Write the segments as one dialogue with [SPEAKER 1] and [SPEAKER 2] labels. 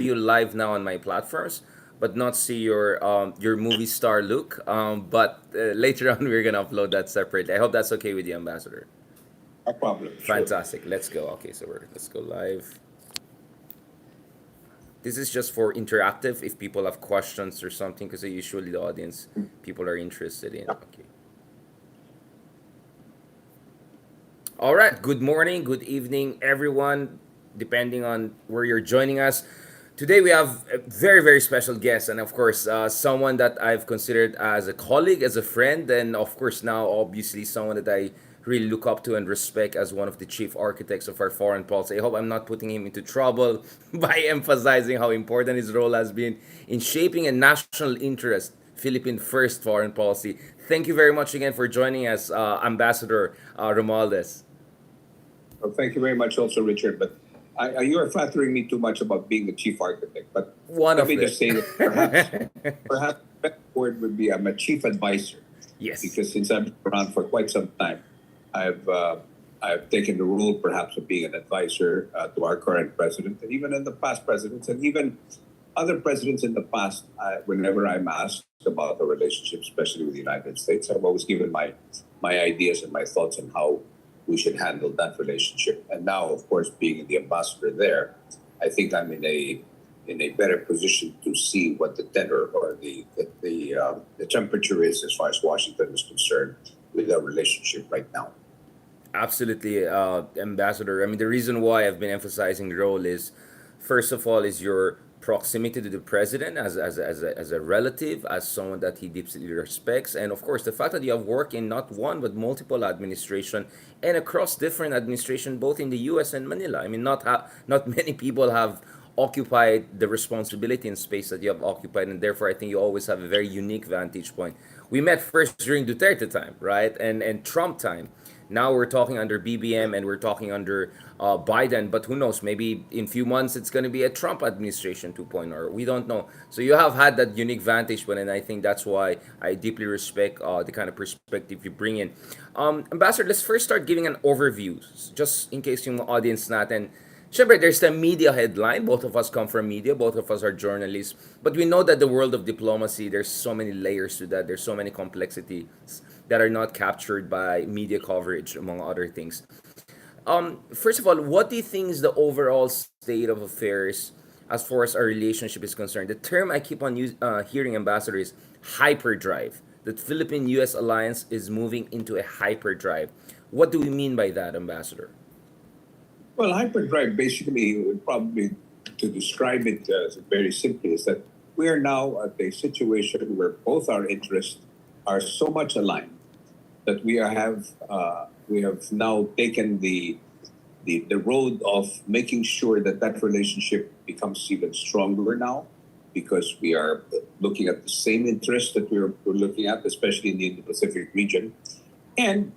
[SPEAKER 1] you live now on my platforms, but not see your movie star look. But later on, we're gonna upload that separately. I hope that's okay with you, Ambassador.
[SPEAKER 2] No problem. Sure.
[SPEAKER 1] Fantastic. Let's go. Okay, so let's go live. This is just for interactive. If people have questions or something, because usually the audience people are interested in. Okay. All right. Good morning, good evening, everyone, depending on where you're joining us. Today we have a very, very special guest, and of course, someone that I've considered as a colleague, as a friend, and of course, now obviously someone that I really look up to and respect as one of the chief architects of our foreign policy. I hope I'm not putting him into trouble by emphasizing how important his role has been in shaping a national interest Philippine first foreign policy. Thank you very much again for joining us, Ambassador Romualdez.
[SPEAKER 2] Well, thank you very much, also, Richard. But you are flattering me too much about being the chief architect. But
[SPEAKER 1] One
[SPEAKER 2] let
[SPEAKER 1] of
[SPEAKER 2] me just
[SPEAKER 1] it.
[SPEAKER 2] say that perhaps the best word would be I'm a chief advisor,
[SPEAKER 1] Yes.
[SPEAKER 2] because since I've been around for quite some time, I've uh, I've taken the role perhaps of being an advisor to our current president, and even in the past presidents, and even other presidents in the past. Whenever I'm asked about the relationship, especially with the United States, I've always given my ideas and my thoughts on how we should handle that relationship. And now, of course, being the ambassador there, I think I'm in a better position to see what the tenor or the temperature is as far as Washington is concerned with our relationship right now.
[SPEAKER 1] Absolutely, Ambassador. I mean, the reason why I've been emphasizing the role is, first of all, is your proximity to the president as a relative, as someone that he deeply respects, and of course, the fact that you have worked in not one but multiple administration and across different administration, both in the U.S. and Manila. I mean, not many people have occupied the responsibility and space that you have occupied, and therefore I think you always have a very unique vantage point. We met first during Duterte time, right, and Trump time. Now we're talking under BBM and we're talking under Biden, but who knows? Maybe in few months it's going to be a Trump administration 2.0. Or we don't know. So you have had that unique vantage point, and I think that's why I deeply respect the kind of perspective you bring in. Ambassador, let's first start giving an overview, just in case yung audience natin. Siyempre, there's the media headline. Both of us come from media. Both of us are journalists. But we know that the world of diplomacy, there's so many layers to that. There's so many complexities that are not captured by media coverage, among other things. First of all, what do you think is the overall state of affairs as far as our relationship is concerned? The term I keep on hearing, Ambassador, is hyperdrive. The Philippine-U.S. alliance is moving into a hyperdrive. What do we mean by that, Ambassador?
[SPEAKER 2] Well, hyperdrive basically would probably to describe it very simply is that we are now at a situation where both our interests are so much aligned that we have now taken the road of making sure that that relationship becomes even stronger now, because we are looking at the same interests that we're looking at, especially in the Indo-Pacific region. And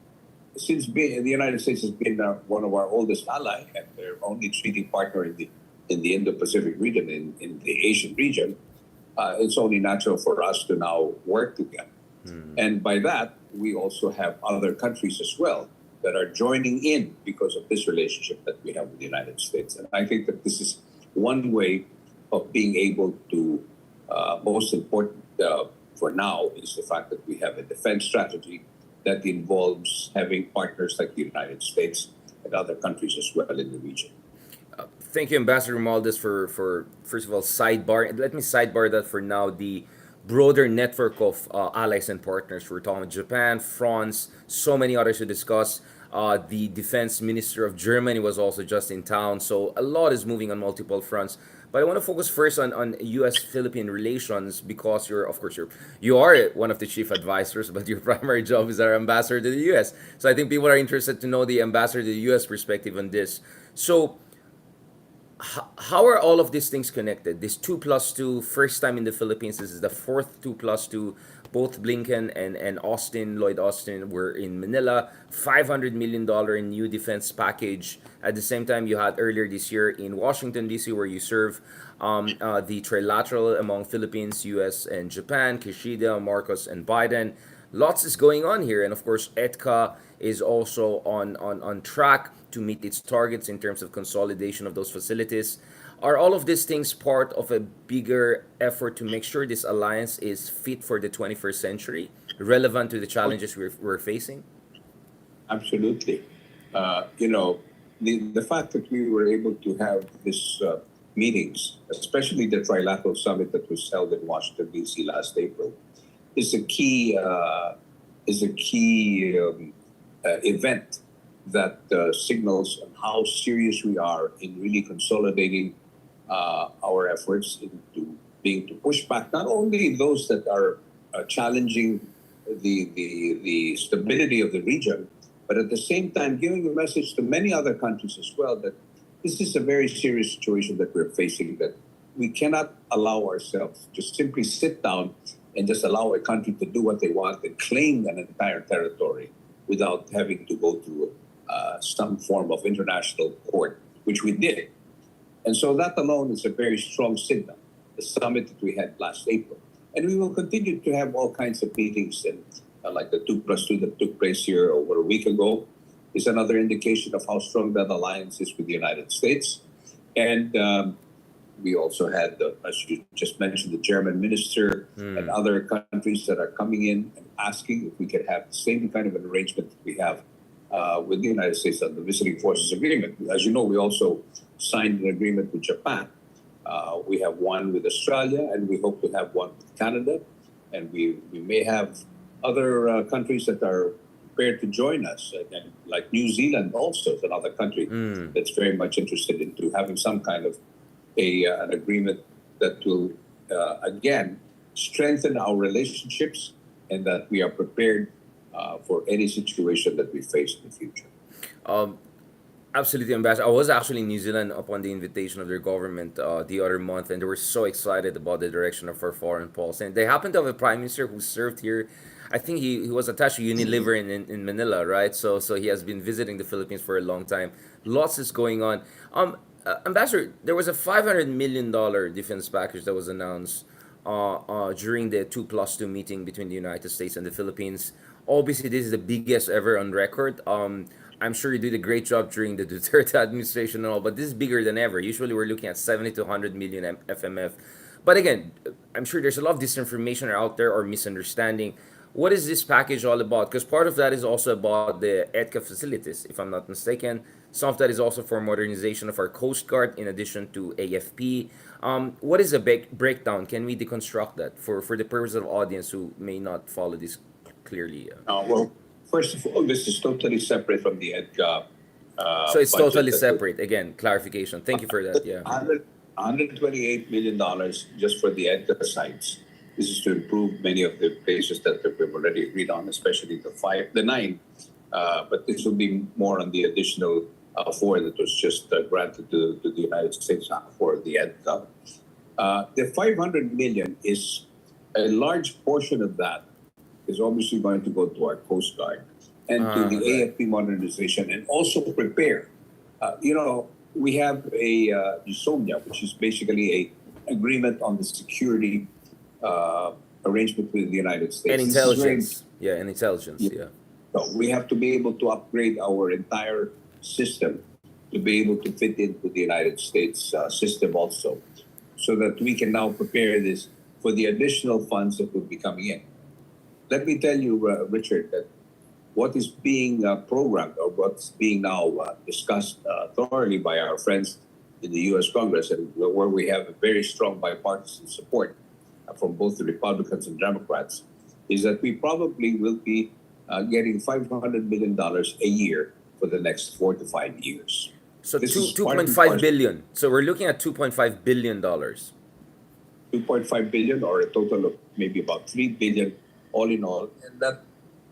[SPEAKER 2] since the United States has been one of our oldest ally and their only treaty partner in the Indo-Pacific region, in the Asian region, it's only natural for us to now work together. And by that, we also have other countries as well that are joining in because of this relationship that we have with the United States. And I think that this is one way of being able to, most important for now, is the fact that we have a defense strategy that involves having partners like the United States and other countries as well in the region.
[SPEAKER 1] Thank you, Ambassador Maldes, for first of all sidebar. Let me sidebar that for now. The broader network of allies and partners. We're talking about Japan, France, so many others to discuss. The defense minister of Germany was also just in town, so a lot is moving on multiple fronts. But I want to focus first on U.S. Philippine relations because you're, of course, you are one of the chief advisors, but your primary job is our ambassador to the U.S. So I think people are interested to know the ambassador to the U.S. perspective on this. So how are all of these things connected? This 2+2, first time in the Philippines. This is the fourth 2+2. Both Blinken and Austin, Lloyd Austin, were in Manila. $500 million in new defense package. At the same time, you had earlier this year in Washington, D.C., where you serve the trilateral among Philippines, U.S., and Japan, Kishida, Marcos, and Biden. Lots is going on here. And of course, ETCA is also on track to meet its targets in terms of consolidation of those facilities. Are all of these things part of a bigger effort to make sure this alliance is fit for the 21st century, relevant to the challenges we're facing?
[SPEAKER 2] Absolutely. You know, the fact that we were able to have this meetings, especially the trilateral summit that was held in Washington D.C. last April, is a key event that signals how serious we are in really consolidating our efforts into being to push back not only those that are challenging the stability of the region, but at the same time giving a message to many other countries as well that this is a very serious situation that we're facing, that we cannot allow ourselves just simply sit down and just allow a country to do what they want and claim an entire territory without having to go through some form of international court, which we did. And so that alone is a very strong signal, the summit that we had last April. And we will continue to have all kinds of meetings, and like the 2+2 that took place here over a week ago is another indication of how strong that alliance is with the United States. And we also had, as you just mentioned, the German minister and other countries that are coming in and asking if we could have the same kind of an arrangement that we have with the United States on the visiting forces agreement. As you know, we also signed an agreement with Japan. We have one with Australia, and we hope to have one with Canada. And we may have other countries that are prepared to join us, and like New Zealand also is another country that's very much interested into having some kind of an agreement that will, again, strengthen our relationships and that we are prepared for any situation that we face in the future.
[SPEAKER 1] Um, Absolutely, Ambassador. I was actually in New Zealand upon the invitation of their government the other month, and they were so excited about the direction of our foreign policy. And they happen to have a prime minister who served here. I think he was attached to Unilever in Manila, right? So he has been visiting the Philippines for a long time. Lots is going on. Ambassador, there was a $500 million defense package that was announced during the 2+2 meeting between the United States and the Philippines. Obviously, this is the biggest ever on record. I'm sure you did a great job during the Duterte administration and all, but this is bigger than ever. Usually, we're looking at 70 to 100 million FMF. But again, I'm sure there's a lot of disinformation out there or misunderstanding. What is this package all about? Because part of that is also about the EDCA facilities, if I'm not mistaken. Some of that is also for modernization of our Coast Guard in addition to AFP. What is a breakdown? Can we deconstruct that for the purpose of audience who may not follow this clearly?
[SPEAKER 2] Well, first of all, this is totally separate from the EDCA
[SPEAKER 1] So it's
[SPEAKER 2] budget
[SPEAKER 1] totally
[SPEAKER 2] that
[SPEAKER 1] separate. Again, clarification. Thank you for that. Yeah.
[SPEAKER 2] $128 million just for the EDCA sites. This is to improve many of the places that we've already agreed on, especially the nine. But this will be more on the additional four that was just granted to the United States for the EDCA. The 500 million is a large portion of that is obviously going to go to our Coast Guard and to the
[SPEAKER 1] Right.
[SPEAKER 2] AFP modernization, and also prepare. We have a USOMIA, which is basically a agreement on the security arrangement with the United States.
[SPEAKER 1] And
[SPEAKER 2] This is very
[SPEAKER 1] intelligence. Yeah, and intelligence. Yeah.
[SPEAKER 2] so we have to be able to upgrade our entire system to be able to fit into the United States system also, so that we can now prepare this for the additional funds that will be coming in. Let me tell you, Richard, that what is being programmed or what's being now discussed thoroughly by our friends in the U.S. Congress, and where we have a very strong bipartisan support from both the Republicans and Democrats, is that we probably will be getting $500 million a year for the next 4 to 5 years.
[SPEAKER 1] So
[SPEAKER 2] This is
[SPEAKER 1] two
[SPEAKER 2] part
[SPEAKER 1] point
[SPEAKER 2] and
[SPEAKER 1] five
[SPEAKER 2] parcel.
[SPEAKER 1] billion. So we're looking at $2.5 billion.
[SPEAKER 2] 2.5 billion, or a total of maybe about 3 billion all in all. And that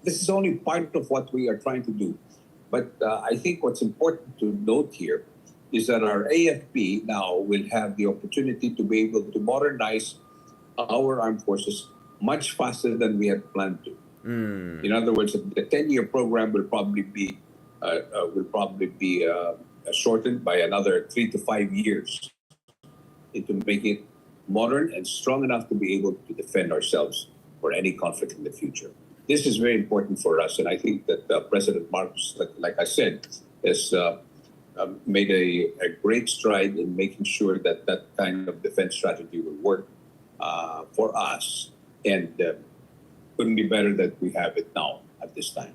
[SPEAKER 2] this is only part of what we are trying to do. But I think what's important to note here is that our AFP now will have the opportunity to be able to modernize our armed forces much faster than we had planned to. In other words, the 10-year program will probably be shortened by another 3 to 5 years to make it modern and strong enough to be able to defend ourselves for any conflict in the future. This is very important for us, and I think that President Marcos, like I said, has made a great stride in making sure that that kind of defense strategy will work for us. And couldn't be better that we have it now at this time.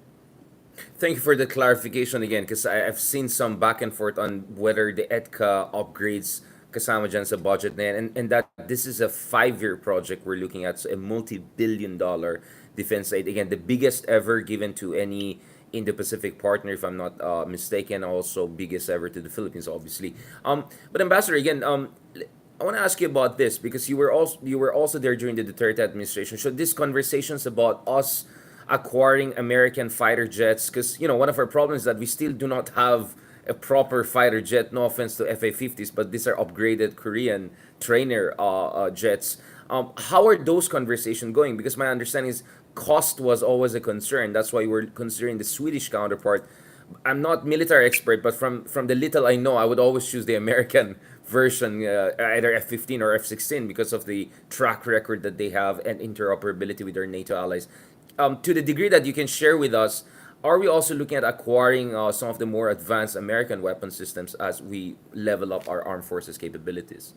[SPEAKER 1] Thank you for the clarification again, because I've seen some back and forth on whether the EDCA upgrades kasama dyan sa budget na yan, and that this is a 5-year project we're looking at, so a multi-billion-dollar defense aid. Again, the biggest ever given to any Indo-Pacific partner, if I'm not mistaken, also biggest ever to the Philippines, obviously. But Ambassador, again, I want to ask you about this because you were also there during the Duterte administration. So these conversations about us acquiring American fighter jets, because one of our problems is that we still do not have a proper fighter jet. No offense to FA-50s, but these are upgraded Korean trainer jets. How are those conversations going? Because my understanding is cost was always a concern. That's why we're considering the Swedish counterpart. I'm not military expert, but from the little I know, I would always choose the American version, either F-15 or F-16, because of the track record that they have and interoperability with their NATO allies. To the degree that you can share with us, are we also looking at acquiring some of the more advanced American weapon systems as we level up our armed forces capabilities?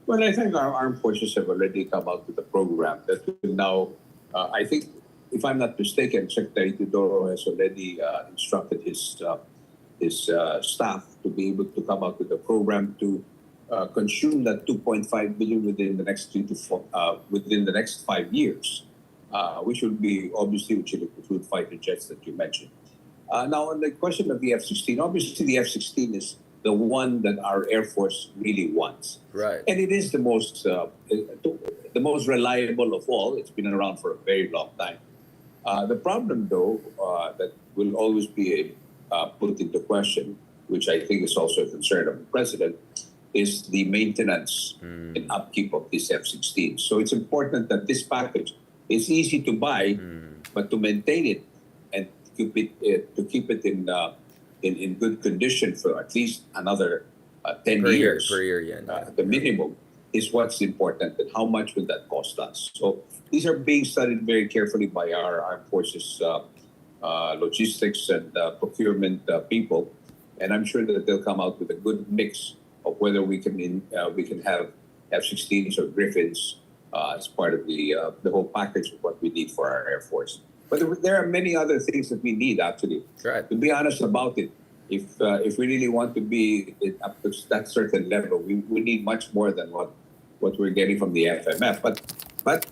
[SPEAKER 2] Well, I think our armed forces have already come out with a program that will now, I think, if I'm not mistaken, Secretary Tudoro has already instructed his staff to be able to come out with a program to consume that 2.5 billion within the next within the next 5 years, which will be obviously which will include fighter jets that you mentioned. Now, on the question of the F-16, obviously the F-16 is the one that our Air Force really wants,
[SPEAKER 1] Right.
[SPEAKER 2] and it is the most reliable of all. It's been around for a very long time. The problem, though, that will always be put into question, which I think is also a concern of the president, is the maintenance and upkeep of this F-16. So it's important that this package is easy to buy, but to maintain it and keep it in good condition for at least another 10
[SPEAKER 1] Per year,
[SPEAKER 2] years.
[SPEAKER 1] per year, yeah.
[SPEAKER 2] The minimum is what's important, and how much will that cost us? So these are being studied very carefully by our armed forces logistics and procurement people, and I'm sure that they'll come out with a good mix of whether we can have F-16s or Griffins as part of the whole package of what we need for our Air Force. But there are many other things that we need, actually.
[SPEAKER 1] Right.
[SPEAKER 2] To be honest about it, if we really want to be up to that certain level, we need much more than what we're getting from the FMF. But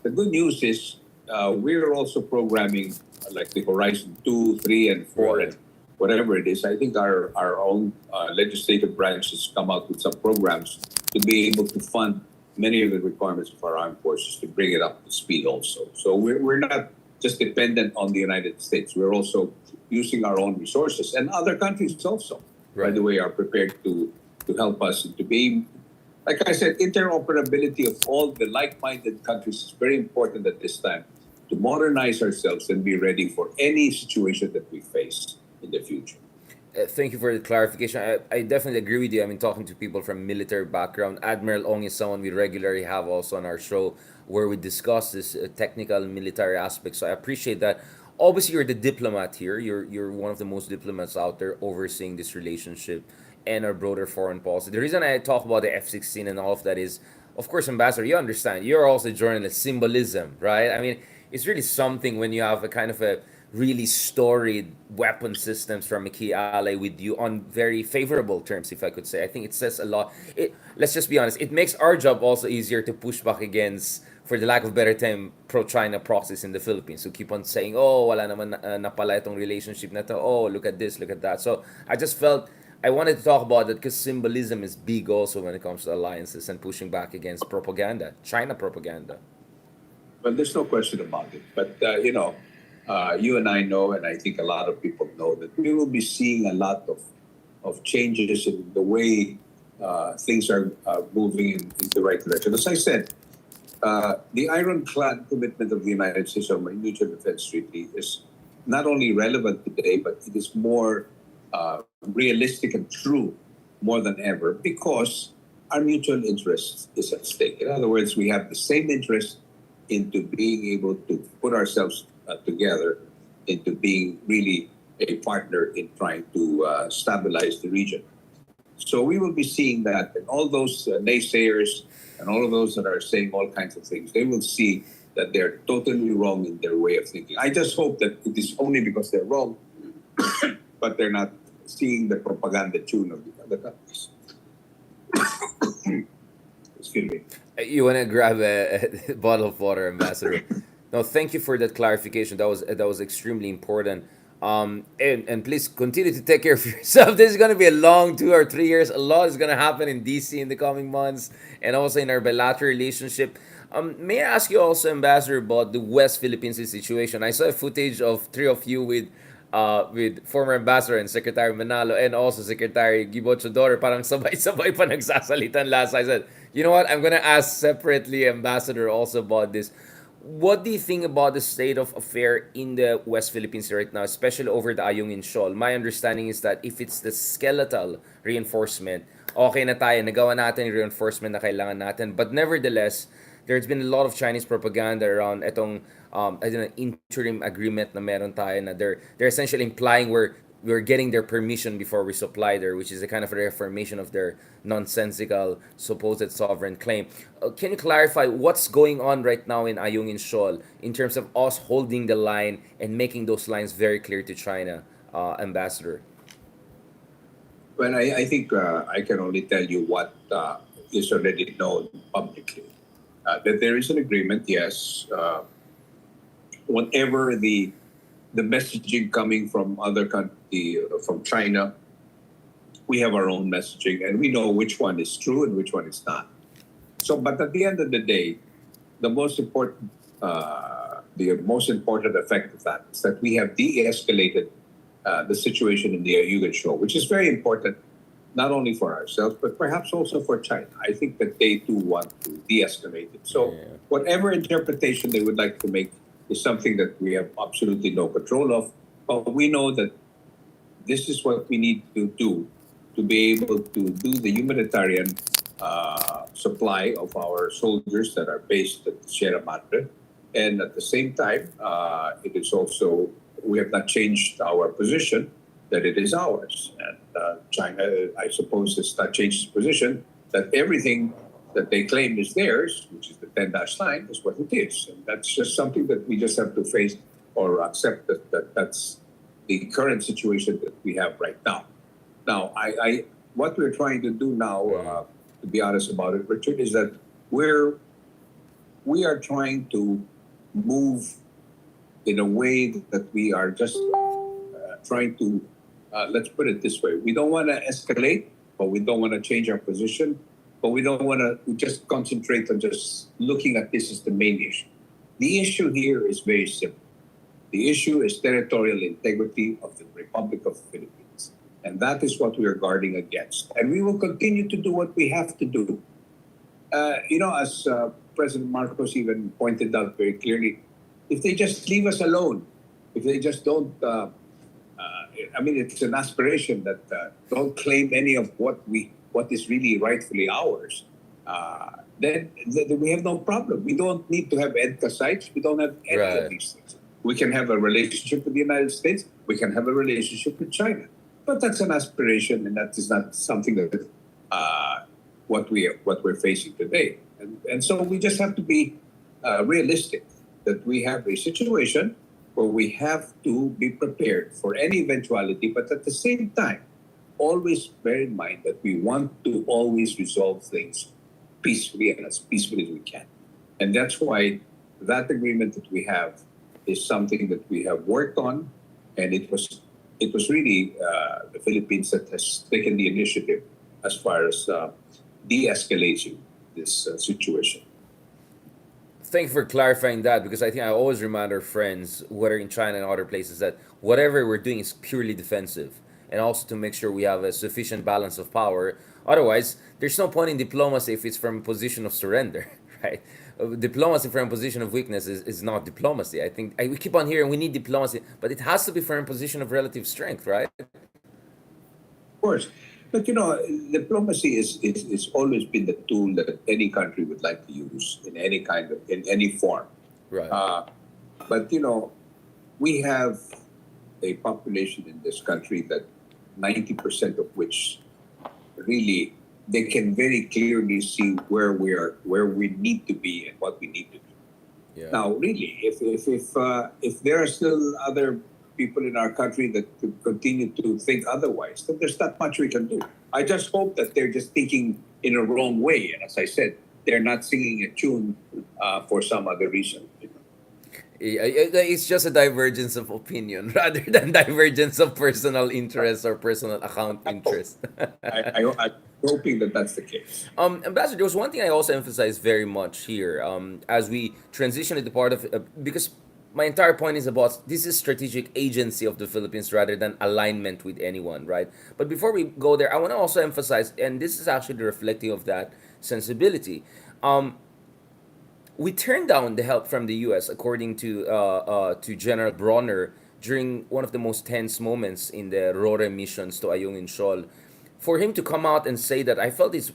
[SPEAKER 2] the good news is we're also programming like the Horizon 2, 3, and 4, and whatever it is. I think our own legislative branch has come out with some programs to be able to fund many of the requirements of our armed forces to bring it up to speed also. So we're not just dependent on the United States. We're also using our own resources, and other countries also, by the way, are prepared to help us to be, like I said, interoperability of all the like-minded countries is very important at this time to modernize ourselves and be ready for any situation that we face in the future.
[SPEAKER 1] Thank you for the clarification. I definitely agree with you. I mean, talking to people from military background, Admiral Ong is someone we regularly have also on our show where we discuss this technical and military aspects. So I appreciate that. Obviously, you're the diplomat here. You're one of the most diplomats out there overseeing this relationship and our broader foreign policy. The reason I talk about the F-16 and all of that is, of course, Ambassador, you understand. You're also a journalist. Symbolism, right? I mean, it's really something when you have a kind of a really storied weapon systems from a key ally with you on very favorable terms, if I could say. I think it says a lot. Let's just be honest, it makes our job also easier to push back against, for the lack of better term, pro-China proxies in the Philippines who keep on saying, oh, wala naman napala itong relationship na to. Oh, look at this, look at that. So I just felt I wanted to talk about it because symbolism is big also when it comes to alliances and pushing back against propaganda, China propaganda.
[SPEAKER 2] Well, there's no question about it. But, you and I know, and I think a lot of people know, that we will be seeing a lot of changes in the way things are moving in the right direction. As I said, the ironclad commitment of the United States on the Mutual Defense Treaty is not only relevant today, but it is more realistic and true more than ever because our mutual interest is at stake. In other words, we have the same interest into being able to put ourselves together into being really a partner in trying to stabilize the region. So we will be seeing that, and all those naysayers and all of those that are saying all kinds of things, they will see that they're totally wrong in their way of thinking. I just hope that it is only because they're wrong, but they're not seeing the propaganda tune of the other countries. Excuse me.
[SPEAKER 1] You want to grab a bottle of water, Ambassador? No, thank you for that clarification. That was extremely important. And please continue to take care of yourself. This is gonna be a long 2 or 3 years. A lot is gonna happen in DC in the coming months, and also in our bilateral relationship. May I ask you also, Ambassador, about the West Philippine Sea situation? I saw a footage of three of you with former Ambassador and Secretary Manalo and also Secretary Gibo Chodoro. Parang sabay-sabay pa nagsasalitan last. I said, you know what? I'm gonna ask separately, Ambassador, also about this. What do you think about the state of affair in the West Philippines right now, especially over the Ayungin Shoal? My understanding is that if it's the skeletal reinforcement, okay na tayo, nagawa natin yung reinforcement na kailangan natin. But nevertheless, there's been a lot of Chinese propaganda around itong I don't know, interim agreement na meron tayo na they're essentially implying we're getting their permission before we supply there, which is a kind of reaffirmation of their nonsensical supposed sovereign claim. Can you clarify what's going on right now in Ayungin Shoal in terms of us holding the line and making those lines very clear to China, Ambassador?
[SPEAKER 2] Well, I think I can only tell you what is already known publicly. That there is an agreement, yes. Whatever the messaging coming from other country, from China, we have our own messaging, and we know which one is true and which one is not. So, but at the end of the day, the most important effect of that is that we have de-escalated the situation in the Ayungin Shoal, which is very important not only for ourselves but perhaps also for China. I think that they too want to de-escalate it. So, whatever interpretation they would like to make is something that we have absolutely no control of. But we know that this is what we need to do to be able to do the humanitarian supply of our soldiers that are based at Sierra Madre. And at the same time, it is also, we have not changed our position that it is ours. And China, I suppose, has not changed its position that everything that they claim is theirs, which is the 10-line, is what it is. And that's just something that we just have to face or accept that that's the current situation that we have right now. Now, what we're trying to do now, to be honest about it, Richard, is that we are trying to move in a way that we are just trying to, let's put it this way, we don't want to escalate, but we don't want to change our position, but we don't want to just concentrate on just looking at this as the main issue. The issue here is very simple. The issue is territorial integrity of the Republic of the Philippines. And that is what we are guarding against. And we will continue to do what we have to do. As President Marcos even pointed out very clearly, if they just leave us alone, if they just don't, it's an aspiration that don't claim any of what is really rightfully ours, then we have no problem. We don't need to have EDCA sites. We don't have any of these things. We can have a relationship with the United States. We can have a relationship with China. But that's an aspiration, and that is not something that what we're facing today. And so we just have to be realistic that we have a situation where we have to be prepared for any eventuality, but at the same time, always bear in mind that we want to always resolve things peacefully and as peacefully as we can. And that's why that agreement that we have is something that we have worked on, and it was really the Philippines that has taken the initiative as far as de-escalating this situation.
[SPEAKER 1] Thank you for clarifying that, because I think I always remind our friends, whether in China and other places, that whatever we're doing is purely defensive, and also to make sure we have a sufficient balance of power. Otherwise, there's no point in diplomacy if it's from a position of surrender, right? Diplomacy from a position of weakness is not diplomacy. I think we keep on hearing we need diplomacy, but it has to be from a position of relative strength, right?
[SPEAKER 2] Of course. But diplomacy is always been the tool that any country would like to use in any form.
[SPEAKER 1] Right.
[SPEAKER 2] But we have a population in this country that 90% of which really they can very clearly see where we need to be and what we need to do.
[SPEAKER 1] Yeah.
[SPEAKER 2] Now, really, if there are still other people in our country that could continue to think otherwise, then there's not much we can do. I just hope that they're just thinking in a wrong way, and as I said, they're not singing a tune for some other reason.
[SPEAKER 1] It's just a divergence of opinion rather than divergence of personal interest or personal account interest.
[SPEAKER 2] I'm hoping that that's the case.
[SPEAKER 1] Ambassador, there was one thing I also emphasize very much here as we transition into part of because my entire point is about this is strategic agency of the Philippines rather than alignment with anyone, right? But before we go there, I want to also emphasize, and this is actually reflective of that sensibility. Um, we turned down the help from the U.S. according to General Bronner during one of the most tense moments in the RORE missions to Ayungin Shoal. For him to come out and say that, I felt it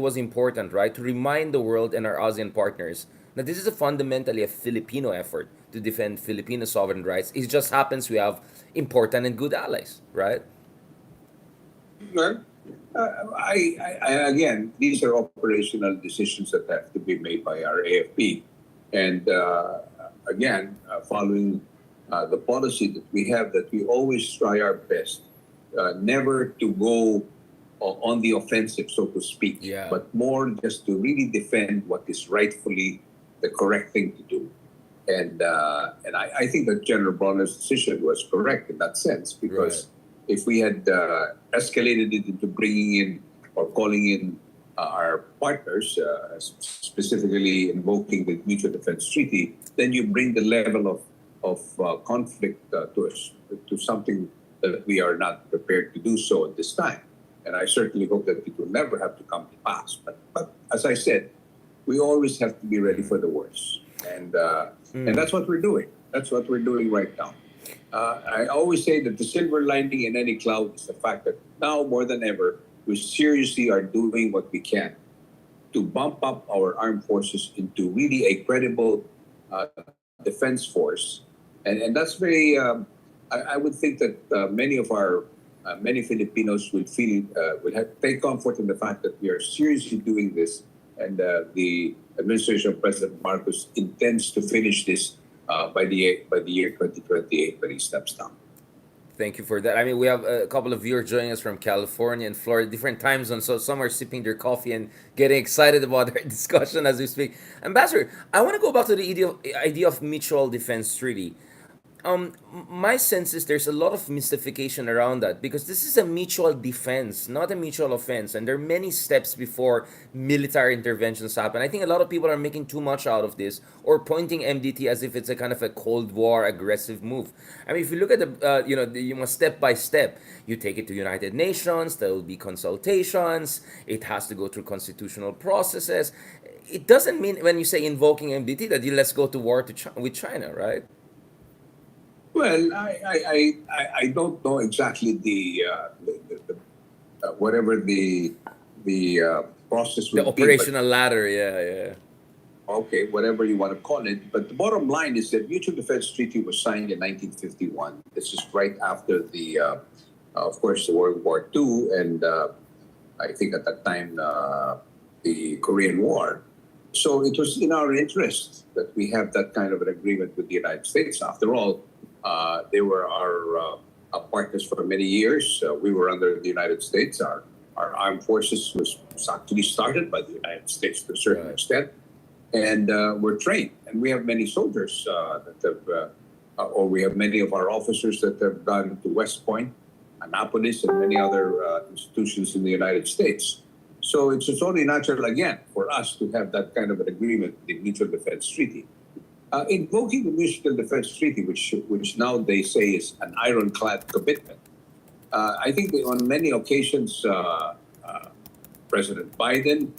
[SPEAKER 1] was important, right, to remind the world and our ASEAN partners that this is a fundamentally a Filipino effort to defend Filipino sovereign rights. It just happens we have important and good allies, right?
[SPEAKER 2] Well, again, these are operational decisions that have to be made by our AFP. And again, following the policy that we have, that we always try our best never to go on the offensive, so to speak,
[SPEAKER 1] Yeah.
[SPEAKER 2] but more just to really defend what is rightfully the correct thing to do. And I think that General Bronner's decision was correct in that sense, because if we had escalated it into bringing in or calling in our partners, specifically invoking the Mutual Defense Treaty, then you bring the level of conflict to something that we are not prepared to do so at this time. And I certainly hope that it will never have to come to pass. But as I said, we always have to be ready for the worst. And that's what we're doing. That's what we're doing right now. I always say that the silver lining in any cloud is the fact that now more than ever, we seriously are doing what we can to bump up our armed forces into really a credible defense force. And that's very, I would think that many Filipinos would take comfort in the fact that we are seriously doing this, and the administration of President Marcos intends to finish this by the year 2028 when he steps down.
[SPEAKER 1] Thank you for that. I mean, we have a couple of viewers joining us from California and Florida, different time zones. So some are sipping their coffee and getting excited about our discussion as we speak. Ambassador, I want to go back to the idea of mutual defense treaty. My sense is there's a lot of mystification around that because this is a mutual defense, not a mutual offense, and there are many steps before military interventions happen. I think a lot of people are making too much out of this or pointing MDT as if it's a kind of a Cold War aggressive move. I mean, if you look at you must step by step. You take it to United Nations. There will be consultations. It has to go through constitutional processes. It doesn't mean when you say invoking MDT that you let's go to war with China, right?
[SPEAKER 2] Well, I don't know exactly whatever the process
[SPEAKER 1] The
[SPEAKER 2] would be, but
[SPEAKER 1] operational ladder, yeah.
[SPEAKER 2] okay, whatever you want to call it. But the bottom line is that Mutual Defense Treaty was signed in 1951. This is right after of course, the World War II, and I think at that time the Korean War. So it was in our interest that we have that kind of an agreement with the United States. After all, they were our partners for many years. We were under the United States. Our armed forces was actually started by the United States to a certain extent, and we're trained. And we have many soldiers that have, or we have many of our officers that have gone to West Point, Annapolis, and many other institutions in the United States. So it's only natural, again, for us to have that kind of an agreement, the Mutual Defense Treaty. Invoking the Mutual Defense Treaty, which now they say is an ironclad commitment, I think that on many occasions, President Biden,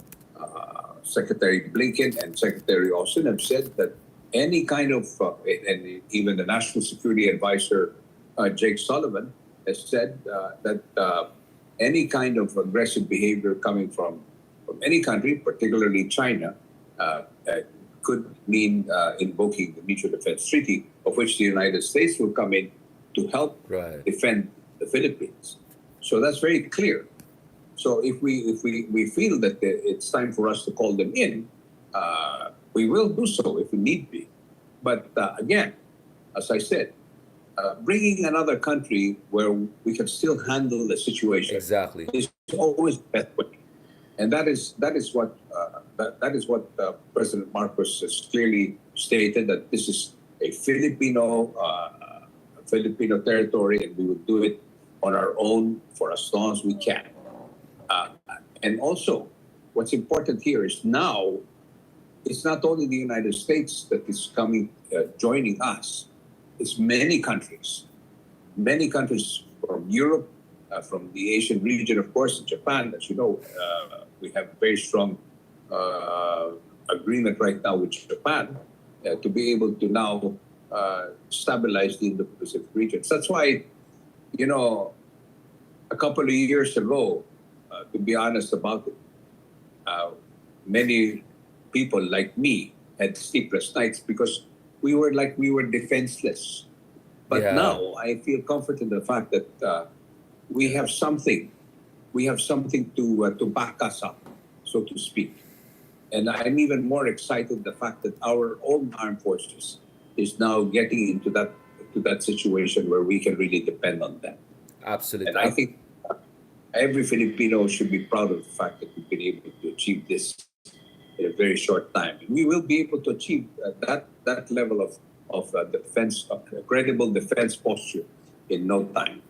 [SPEAKER 2] Secretary Blinken, and Secretary Austin have said that any kind of, and even the National Security Advisor, Jake Sullivan, has said that any kind of aggressive behavior coming from any country, particularly China, could mean invoking the Mutual Defense Treaty, of which the United States will come in to help
[SPEAKER 1] Right.
[SPEAKER 2] defend the Philippines. So that's very clear. So if we feel that it's time for us to call them in, we will do so if we need be. But again, as I said, bringing another country where we can still handle the situation
[SPEAKER 1] Exactly.
[SPEAKER 2] is always the best way, and that is what President Marcos has clearly stated, that this is a Filipino territory, and we will do it on our own for as long as we can. Uh, and also, what's important here is now it's not only the United States that is coming, joining us. It's many countries from Europe, from the Asian region, of course, Japan. As you know, we have very strong uh, agreement right now with Japan to be able to now stabilize the Indo-Pacific region. So that's why, you know, a couple of years ago, to be honest about it, uh, many people like me had sleepless nights because we were defenseless. But
[SPEAKER 1] Yeah.
[SPEAKER 2] now I feel comfort in the fact that we have something, to back us up, so to speak. And I'm even more excited the fact that our own armed forces is now getting into that situation where we can really depend on them. And
[SPEAKER 1] Absolutely.
[SPEAKER 2] I think every Filipino should be proud of the fact that we've been able to achieve this in a very short time. We will be able to achieve that level of defense, of credible defense posture in no time.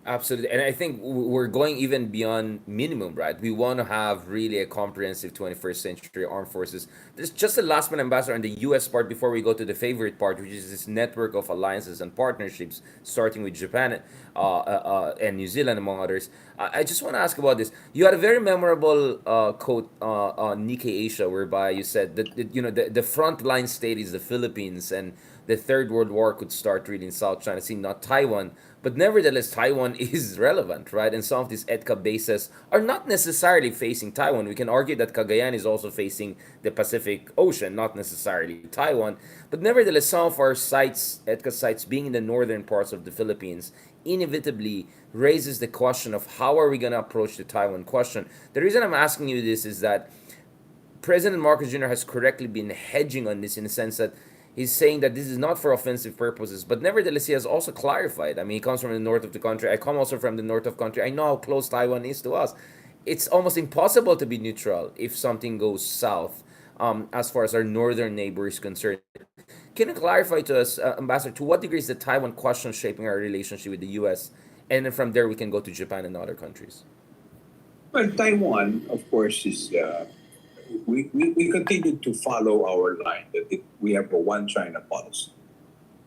[SPEAKER 1] Absolutely. And I think we're going even beyond minimum, right? We want to have really a comprehensive 21st century armed forces. There's just a last minute ambassador on the US part before we go to the favorite part, which is this network of alliances and partnerships, starting with Japan and New Zealand, among others. I just want to ask about this. You had a very memorable quote on Nikkei Asia, whereby you said that the frontline state is the Philippines, and the Third World War could start really in South China Sea, not Taiwan. But nevertheless, Taiwan is relevant, right? And some of these EDCA bases are not necessarily facing Taiwan. We can argue that Cagayan is also facing the Pacific Ocean, not necessarily Taiwan. But nevertheless, some of our sites, EDCA sites, being in the northern parts of the Philippines, inevitably raises the question of how are we going to approach the Taiwan question. The reason I'm asking you this is that President Marcos Jr. has correctly been hedging on this in the sense that he's saying that this is not for offensive purposes, but nevertheless, he has also clarified. I mean, he comes from the north of the country. I come also from the north of the country. I know how close Taiwan is to us. It's almost impossible to be neutral if something goes south, as far as our northern neighbor is concerned. Can you clarify to us, Ambassador, to what degree is the Taiwan question shaping our relationship with the U.S.? And then from there, we can go to Japan and other countries.
[SPEAKER 2] Well, Taiwan, of course, is we continue to follow our line that we have a one China policy.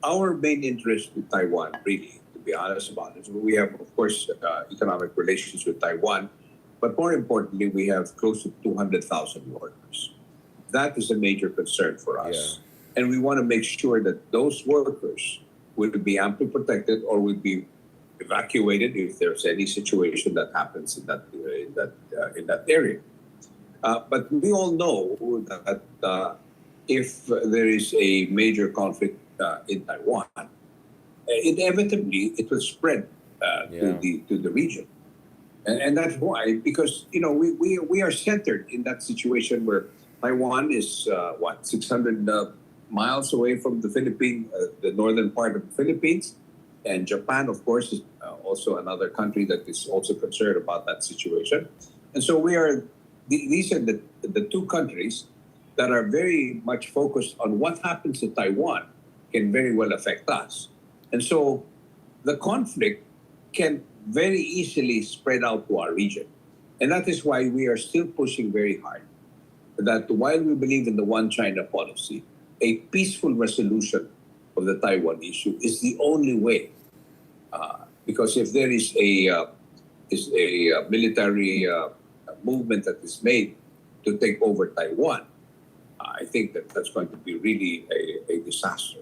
[SPEAKER 2] Our main interest with Taiwan, really, to be honest about it, we have, of course, economic relations with Taiwan, but more importantly, we have close to 200,000 workers. That is a major concern for
[SPEAKER 1] Yeah.
[SPEAKER 2] us. And we want to make sure that those workers will be amply protected or will be evacuated if there's any situation that happens in that area. But we all know that if there is a major conflict in Taiwan, inevitably it will spread to
[SPEAKER 1] Yeah.
[SPEAKER 2] the region, and that's why, because we are centered in that situation where Taiwan is 600 miles away from the northern part of the Philippines, and Japan, of course, is also another country that is also concerned about that situation, and so these are the two countries that are very much focused on what happens to Taiwan can very well affect us. And so the conflict can very easily spread out to our region. And that is why we are still pushing very hard that while we believe in the one China policy, a peaceful resolution of the Taiwan issue is the only way. Because if there is a military movement that is made to take over Taiwan, I think that that's going to be really a disaster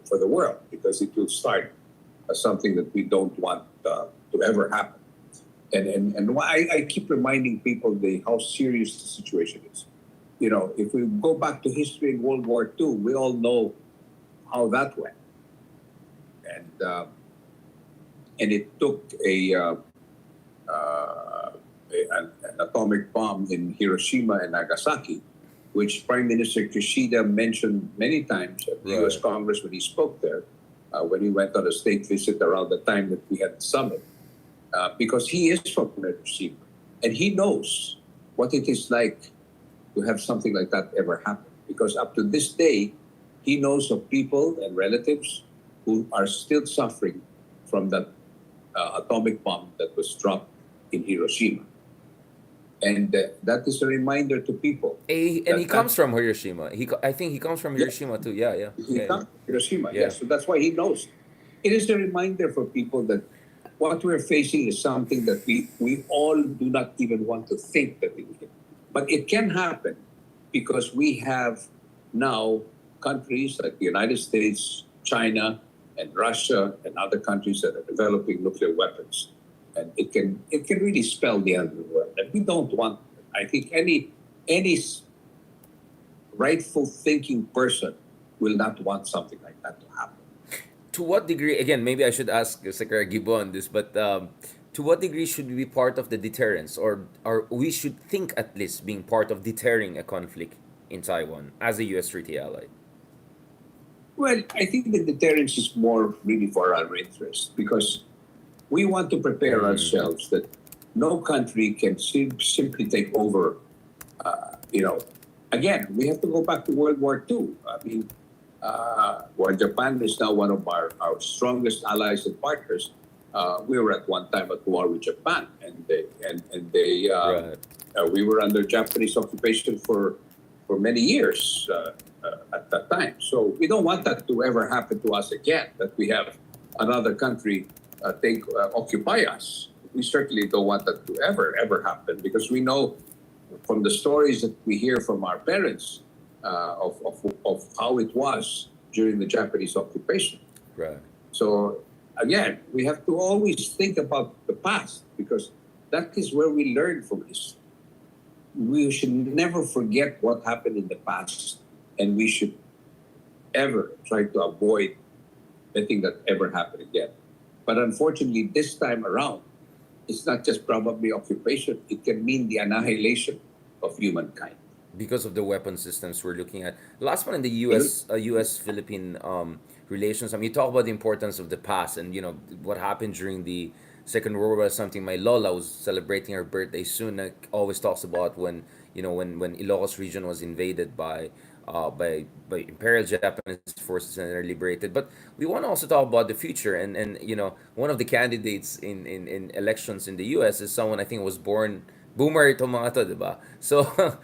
[SPEAKER 2] for the world, because it will start something that we don't want to ever happen. And why I keep reminding people how serious the situation is. If we go back to history in World War II, we all know how that went. and uh, and it took uh, an atomic bomb in Hiroshima and Nagasaki, which Prime Minister Kishida mentioned many times at the U.S.
[SPEAKER 1] Right.
[SPEAKER 2] Congress when he spoke there, when he went on a state visit around the time that we had the summit, because he is from Hiroshima and he knows what it is like to have something like that ever happen. Because up to this day, he knows of people and relatives who are still suffering from that atomic bomb that was dropped in Hiroshima. And that is a reminder to people
[SPEAKER 1] And he
[SPEAKER 2] that
[SPEAKER 1] comes from Hiroshima. I think he comes from
[SPEAKER 2] yes,
[SPEAKER 1] Hiroshima too. Yeah, yeah,
[SPEAKER 2] he
[SPEAKER 1] yeah,
[SPEAKER 2] comes from Hiroshima.
[SPEAKER 1] yeah.
[SPEAKER 2] Yes, so that's why he knows. It is a reminder for people that what we're facing is something that we all do not even want to think that it can. But it can happen because we have now countries like the United States, China, and Russia, and other countries that are developing nuclear weapons. And it can really spell the end of the world. And we don't want, I think, any rightful thinking person will not want something like that to happen.
[SPEAKER 1] To what degree, again, maybe I should ask Secretary Gibo on this, but to what degree should we be part of the deterrence, or we should think at least being part of deterring a conflict in Taiwan as a U.S. treaty ally?
[SPEAKER 2] Well, I think the deterrence is more really for our interest because we want to prepare
[SPEAKER 1] Mm,
[SPEAKER 2] ourselves that no country can simply take over. You know, again, we have to go back to World War II. I mean, while Japan is now one of our strongest allies and partners, we were at one time at war with Japan,
[SPEAKER 1] right.
[SPEAKER 2] we were under Japanese occupation for many years at that time. So we don't want that to ever happen to us again. That we have another country take occupy us. We certainly don't want that to ever happen because we know from the stories that we hear from our parents of how it was during the Japanese occupation.
[SPEAKER 1] Right.
[SPEAKER 2] So again, we have to always think about the past because that is where we learn from history. We should never forget what happened in the past, and we should ever try to avoid letting that ever happen again. But unfortunately, this time around, it's not just probably occupation, it can mean the annihilation of humankind.
[SPEAKER 1] Because of the weapon systems we're looking at. Last one in the
[SPEAKER 2] It-
[SPEAKER 1] U.S. Philippine relations. I mean, you talk about the importance of the past and what happened during the Second World War. Something my Lola was celebrating her birthday soon. Like, always talks about when when Ilocos region was invaded by Imperial Japanese forces and they're liberated. But we want to also talk about the future and one of the candidates in elections in the U.S. is someone I think was born boomer itong mga to, diba? So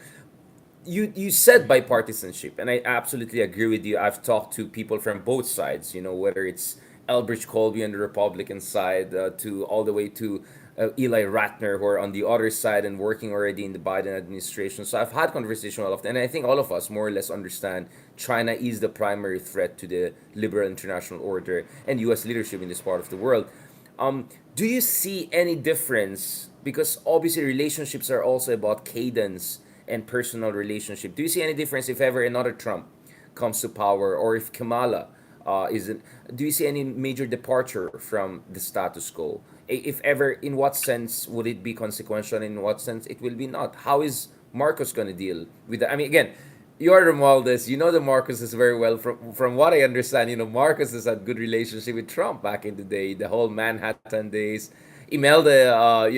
[SPEAKER 1] you said bipartisanship, and I absolutely agree with you. I've talked to people from both sides. Whether it's Elbridge Colby on the Republican side, to all the way to Eli Ratner, who are on the other side and working already in the Biden administration. So I've had conversation with all of them, and I think all of us more or less understand China is the primary threat to the liberal international order and U.S. leadership in this part of the world. Do you see any difference? Because obviously relationships are also about cadence and personal relationship. Do you see any difference if ever another Trump comes to power, or if Kamala isn't? Do you see any major departure from the status quo? If ever, in what sense would it be consequential? In what sense it will be not? How is Marcos going to deal with that? I mean, again, you're Romualdez. You know the Marcos is very well. From what I understand, Marcos has had good relationship with Trump back in the day, the whole Manhattan days. Imelda,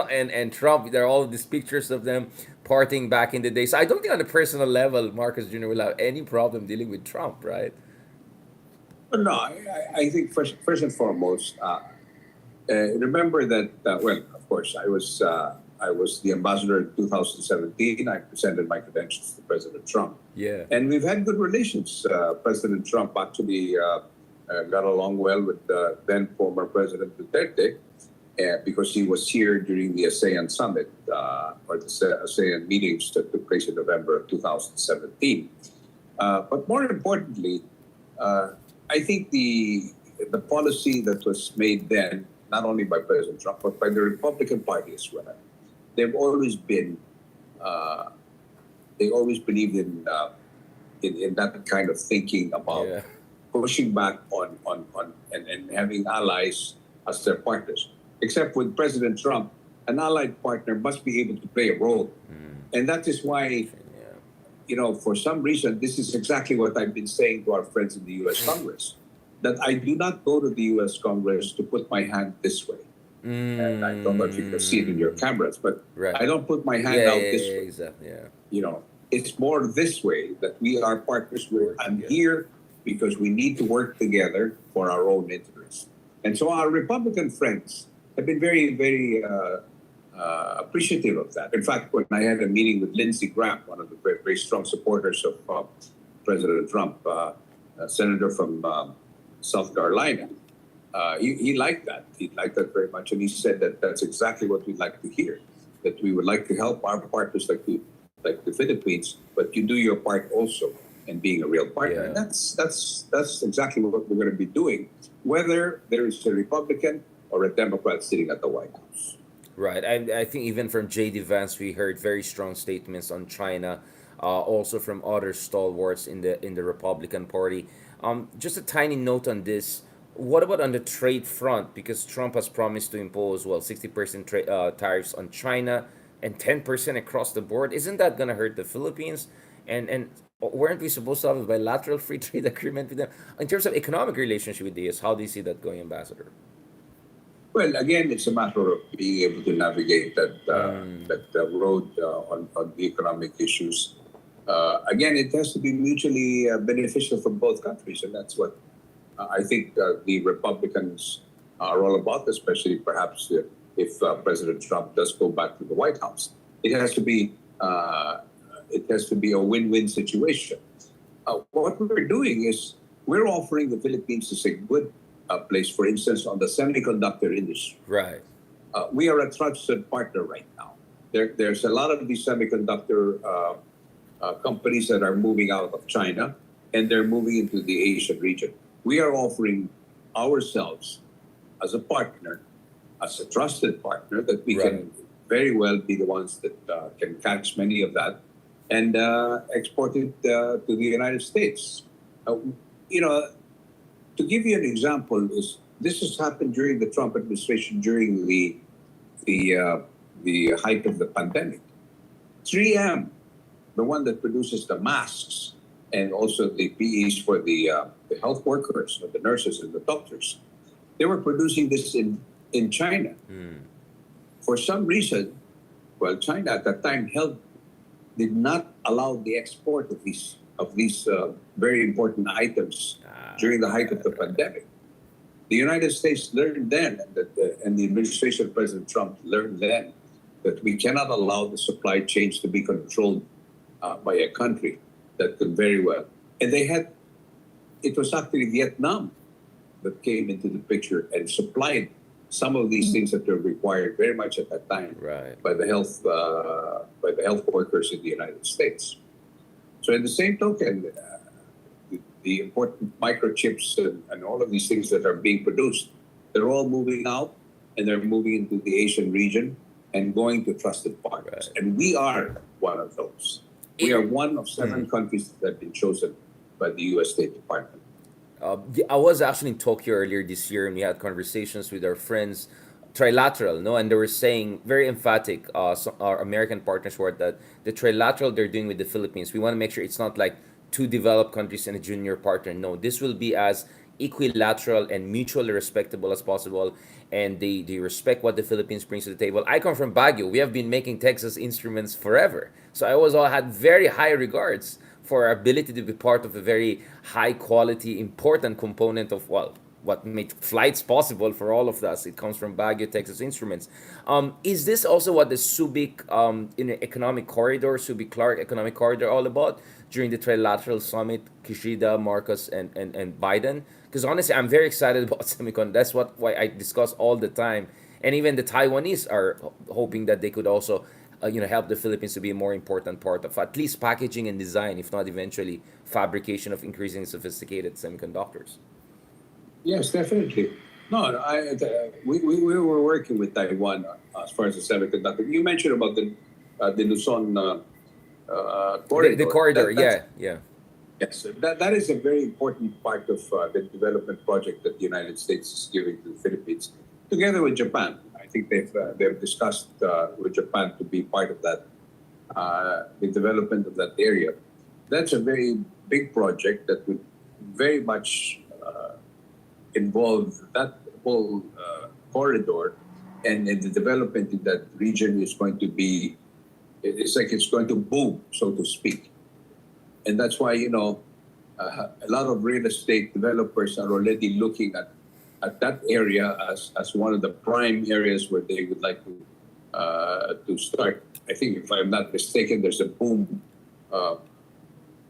[SPEAKER 1] and Trump. There are all these pictures of them partying back in the day. So I don't think on a personal level, Marcos Jr. will have any problem dealing with Trump, right?
[SPEAKER 2] But no, I think first and foremost, remember that. Well, of course, I was the ambassador in 2017. I presented my credentials to President Trump,
[SPEAKER 1] Yeah.
[SPEAKER 2] and we've had good relations. President Trump actually got along well with then former President Duterte because he was here during the ASEAN summit or the ASEAN meetings that took place in November of 2017. But more importantly, I think the policy that was made then, not only by President Trump but by the Republican Party as well, they've always been they always believed in that kind of thinking about
[SPEAKER 1] Yeah.
[SPEAKER 2] pushing back and having allies as their partners. Except with President Trump, an allied partner must be able to play a role. And that is why, for some reason, this is exactly what I've been saying to our friends in the U.S. Congress, that I do not go to the U.S. Congress to put my hand this way. And I don't know if you can see it in your cameras, but
[SPEAKER 1] Right.
[SPEAKER 2] I don't put my hand
[SPEAKER 1] Yeah,
[SPEAKER 2] out
[SPEAKER 1] yeah,
[SPEAKER 2] this
[SPEAKER 1] yeah,
[SPEAKER 2] way.
[SPEAKER 1] exactly. Yeah.
[SPEAKER 2] It's more this way that we are partners with.
[SPEAKER 1] Work
[SPEAKER 2] I'm
[SPEAKER 1] together.
[SPEAKER 2] here because we need to work together for our own interests. And so our Republican friends have been very, very appreciative of that. In fact, when I had a meeting with Lindsey Graham, one of the very, very strong supporters of President Trump, a senator from South Carolina, he liked that. He liked that very much. And he said that that's exactly what we'd like to hear, that we would like to help our partners like the Philippines, but you do your part also in being a real partner.
[SPEAKER 1] Yeah.
[SPEAKER 2] And that's exactly what we're going to be doing, whether there is a Republican or a Democrat sitting at the White House.
[SPEAKER 1] Right. I think even from J.D. Vance, we heard very strong statements on China. Also from other stalwarts in the Republican Party. Just a tiny note on this. What about on the trade front? Because Trump has promised to impose 60% tariffs on China and 10% across the board. Isn't that gonna hurt the Philippines? And weren't we supposed to have a bilateral free trade agreement with them in terms of economic relationship with the US? How do you see that going, Ambassador?
[SPEAKER 2] Well, again, it's a matter of being able to navigate that road on the economic issues. Again, it has to be mutually beneficial for both countries, and that's what I think the Republicans are all about, especially perhaps if President Trump does go back to the White House. It has to be a win-win situation. What we're doing is we're offering the Philippines as a good place, for instance, on the semiconductor industry.
[SPEAKER 1] Right.
[SPEAKER 2] We are a trusted partner right now. There's a lot of these semiconductor companies that are moving out of China, and they're moving into the Asian region. We are offering ourselves as a partner, as a trusted partner, that we can very well be the ones that can catch many of that and export it to the United States. To give you an example, this has happened during the Trump administration during the height of the pandemic. 3M, the one that produces the masks and also the PEs for the health workers, the nurses and the doctors, they were producing this in China. For some reason, China at that time did not allow the export of these very important items during the height of the pandemic. The United States learned then, and the administration of President Trump learned then, that we cannot allow the supply chains to be controlled by a country that could very well. And it was actually Vietnam that came into the picture and supplied some of these things that were required very much at that time by the health workers in the United States. So in the same token, the important microchips and all of these things that are being produced, they're all moving out and they're moving into the Asian region and going to trusted partners. And we are one of those. We are one of 7 countries that have been chosen by the U.S. State Department.
[SPEAKER 1] I was actually in Tokyo earlier this year, and we had conversations with our friends, trilateral, no, and they were saying very emphatic. Our American partners were that the trilateral they're doing with the Philippines, we want to make sure it's not like 2 developed countries and a junior partner. No, this will be as equilateral and mutually respectable as possible, and they respect what the Philippines brings to the table. I come from Baguio. We have been making Texas Instruments forever, so I was all had very high regards for our ability to be part of a very high quality, important component of what made flights possible for all of us. It comes from Baguio, Texas Instruments. Is this also what the Subic economic corridor, Subic Clark economic corridor, all about during the trilateral summit, Kishida, Marcos, and Biden? Because honestly, I'm very excited about semicon. That's why I discuss all the time. And even the Taiwanese are hoping that they could also help the Philippines to be a more important part of at least packaging and design, if not eventually fabrication of increasingly sophisticated semiconductors.
[SPEAKER 2] Yes, definitely. No, we were working with Taiwan as far as the semiconductor. You mentioned about the Luzon corridor.
[SPEAKER 1] The corridor, yeah.
[SPEAKER 2] Yes, that is a very important part of the development project that the United States is giving to the Philippines, together with Japan. I think they've discussed with Japan to be part of that, the development of that area. That's a very big project that would very much involve that whole corridor, and the development in that region is going to be, it's like it's going to boom, so to speak. And that's why, a lot of real estate developers are already looking at that area as one of the prime areas where they would like to start. I think, if I'm not mistaken, there's a boom. Uh,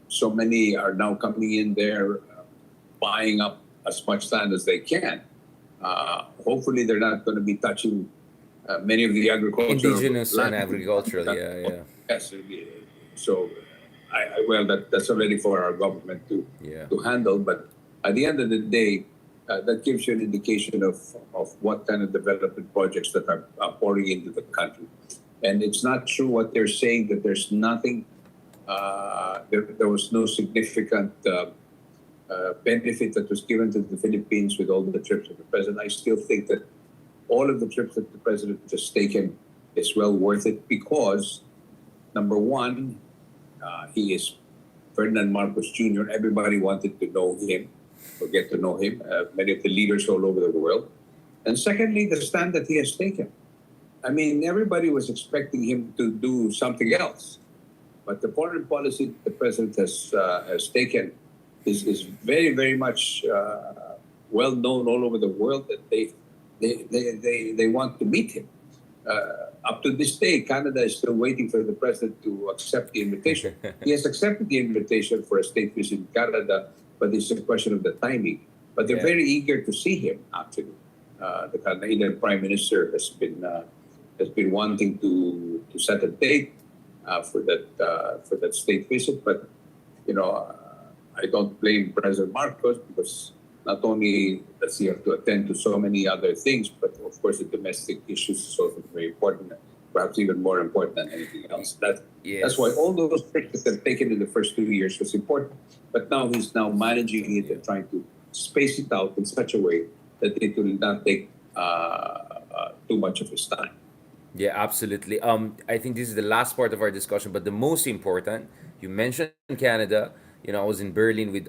[SPEAKER 2] so many are now coming in there, buying up as much land as they can. Hopefully, they're not going to be touching many of the agricultural
[SPEAKER 1] Indigenous and
[SPEAKER 2] land.
[SPEAKER 1] agricultural, yeah, yeah,
[SPEAKER 2] Yes, so well, that's already for our government
[SPEAKER 1] yeah.
[SPEAKER 2] to handle. But at the end of the day, that gives you an indication of what kind of development projects that are pouring into the country. And it's not true what they're saying, that there's nothing, there was no significant benefit that was given to the Philippines with all the trips of the president. I still think that all of the trips that the president has taken is well worth it, because number one, he is Ferdinand Marcos Jr. Everybody wanted to know him or get to know him, many of the leaders all over the world. And secondly, the stand that he has taken. I mean, everybody was expecting him to do something else. But the foreign policy that the president has taken is very, very much well known all over the world, that they want to meet him. Up to this day, Canada is still waiting for the president to accept the invitation. He has accepted the invitation for a state visit in Canada, but it's a question of the timing. But they're
[SPEAKER 1] Yeah.
[SPEAKER 2] very eager to see him, actually. The Canadian Prime Minister has been wanting to set a date for that state visit, but I don't blame President Marcos, because not only does he have to attend to so many other things, but of course the domestic issues is also very important, perhaps even more important than anything else. That's why
[SPEAKER 1] Yes.
[SPEAKER 2] all those trips that they've taken in the first 2 years was important. But now he's now managing it and trying to space it out in such a way that it will not take too much of his time.
[SPEAKER 1] Yeah, absolutely. I think this is the last part of our discussion, but the most important. You mentioned Canada. I was in Berlin with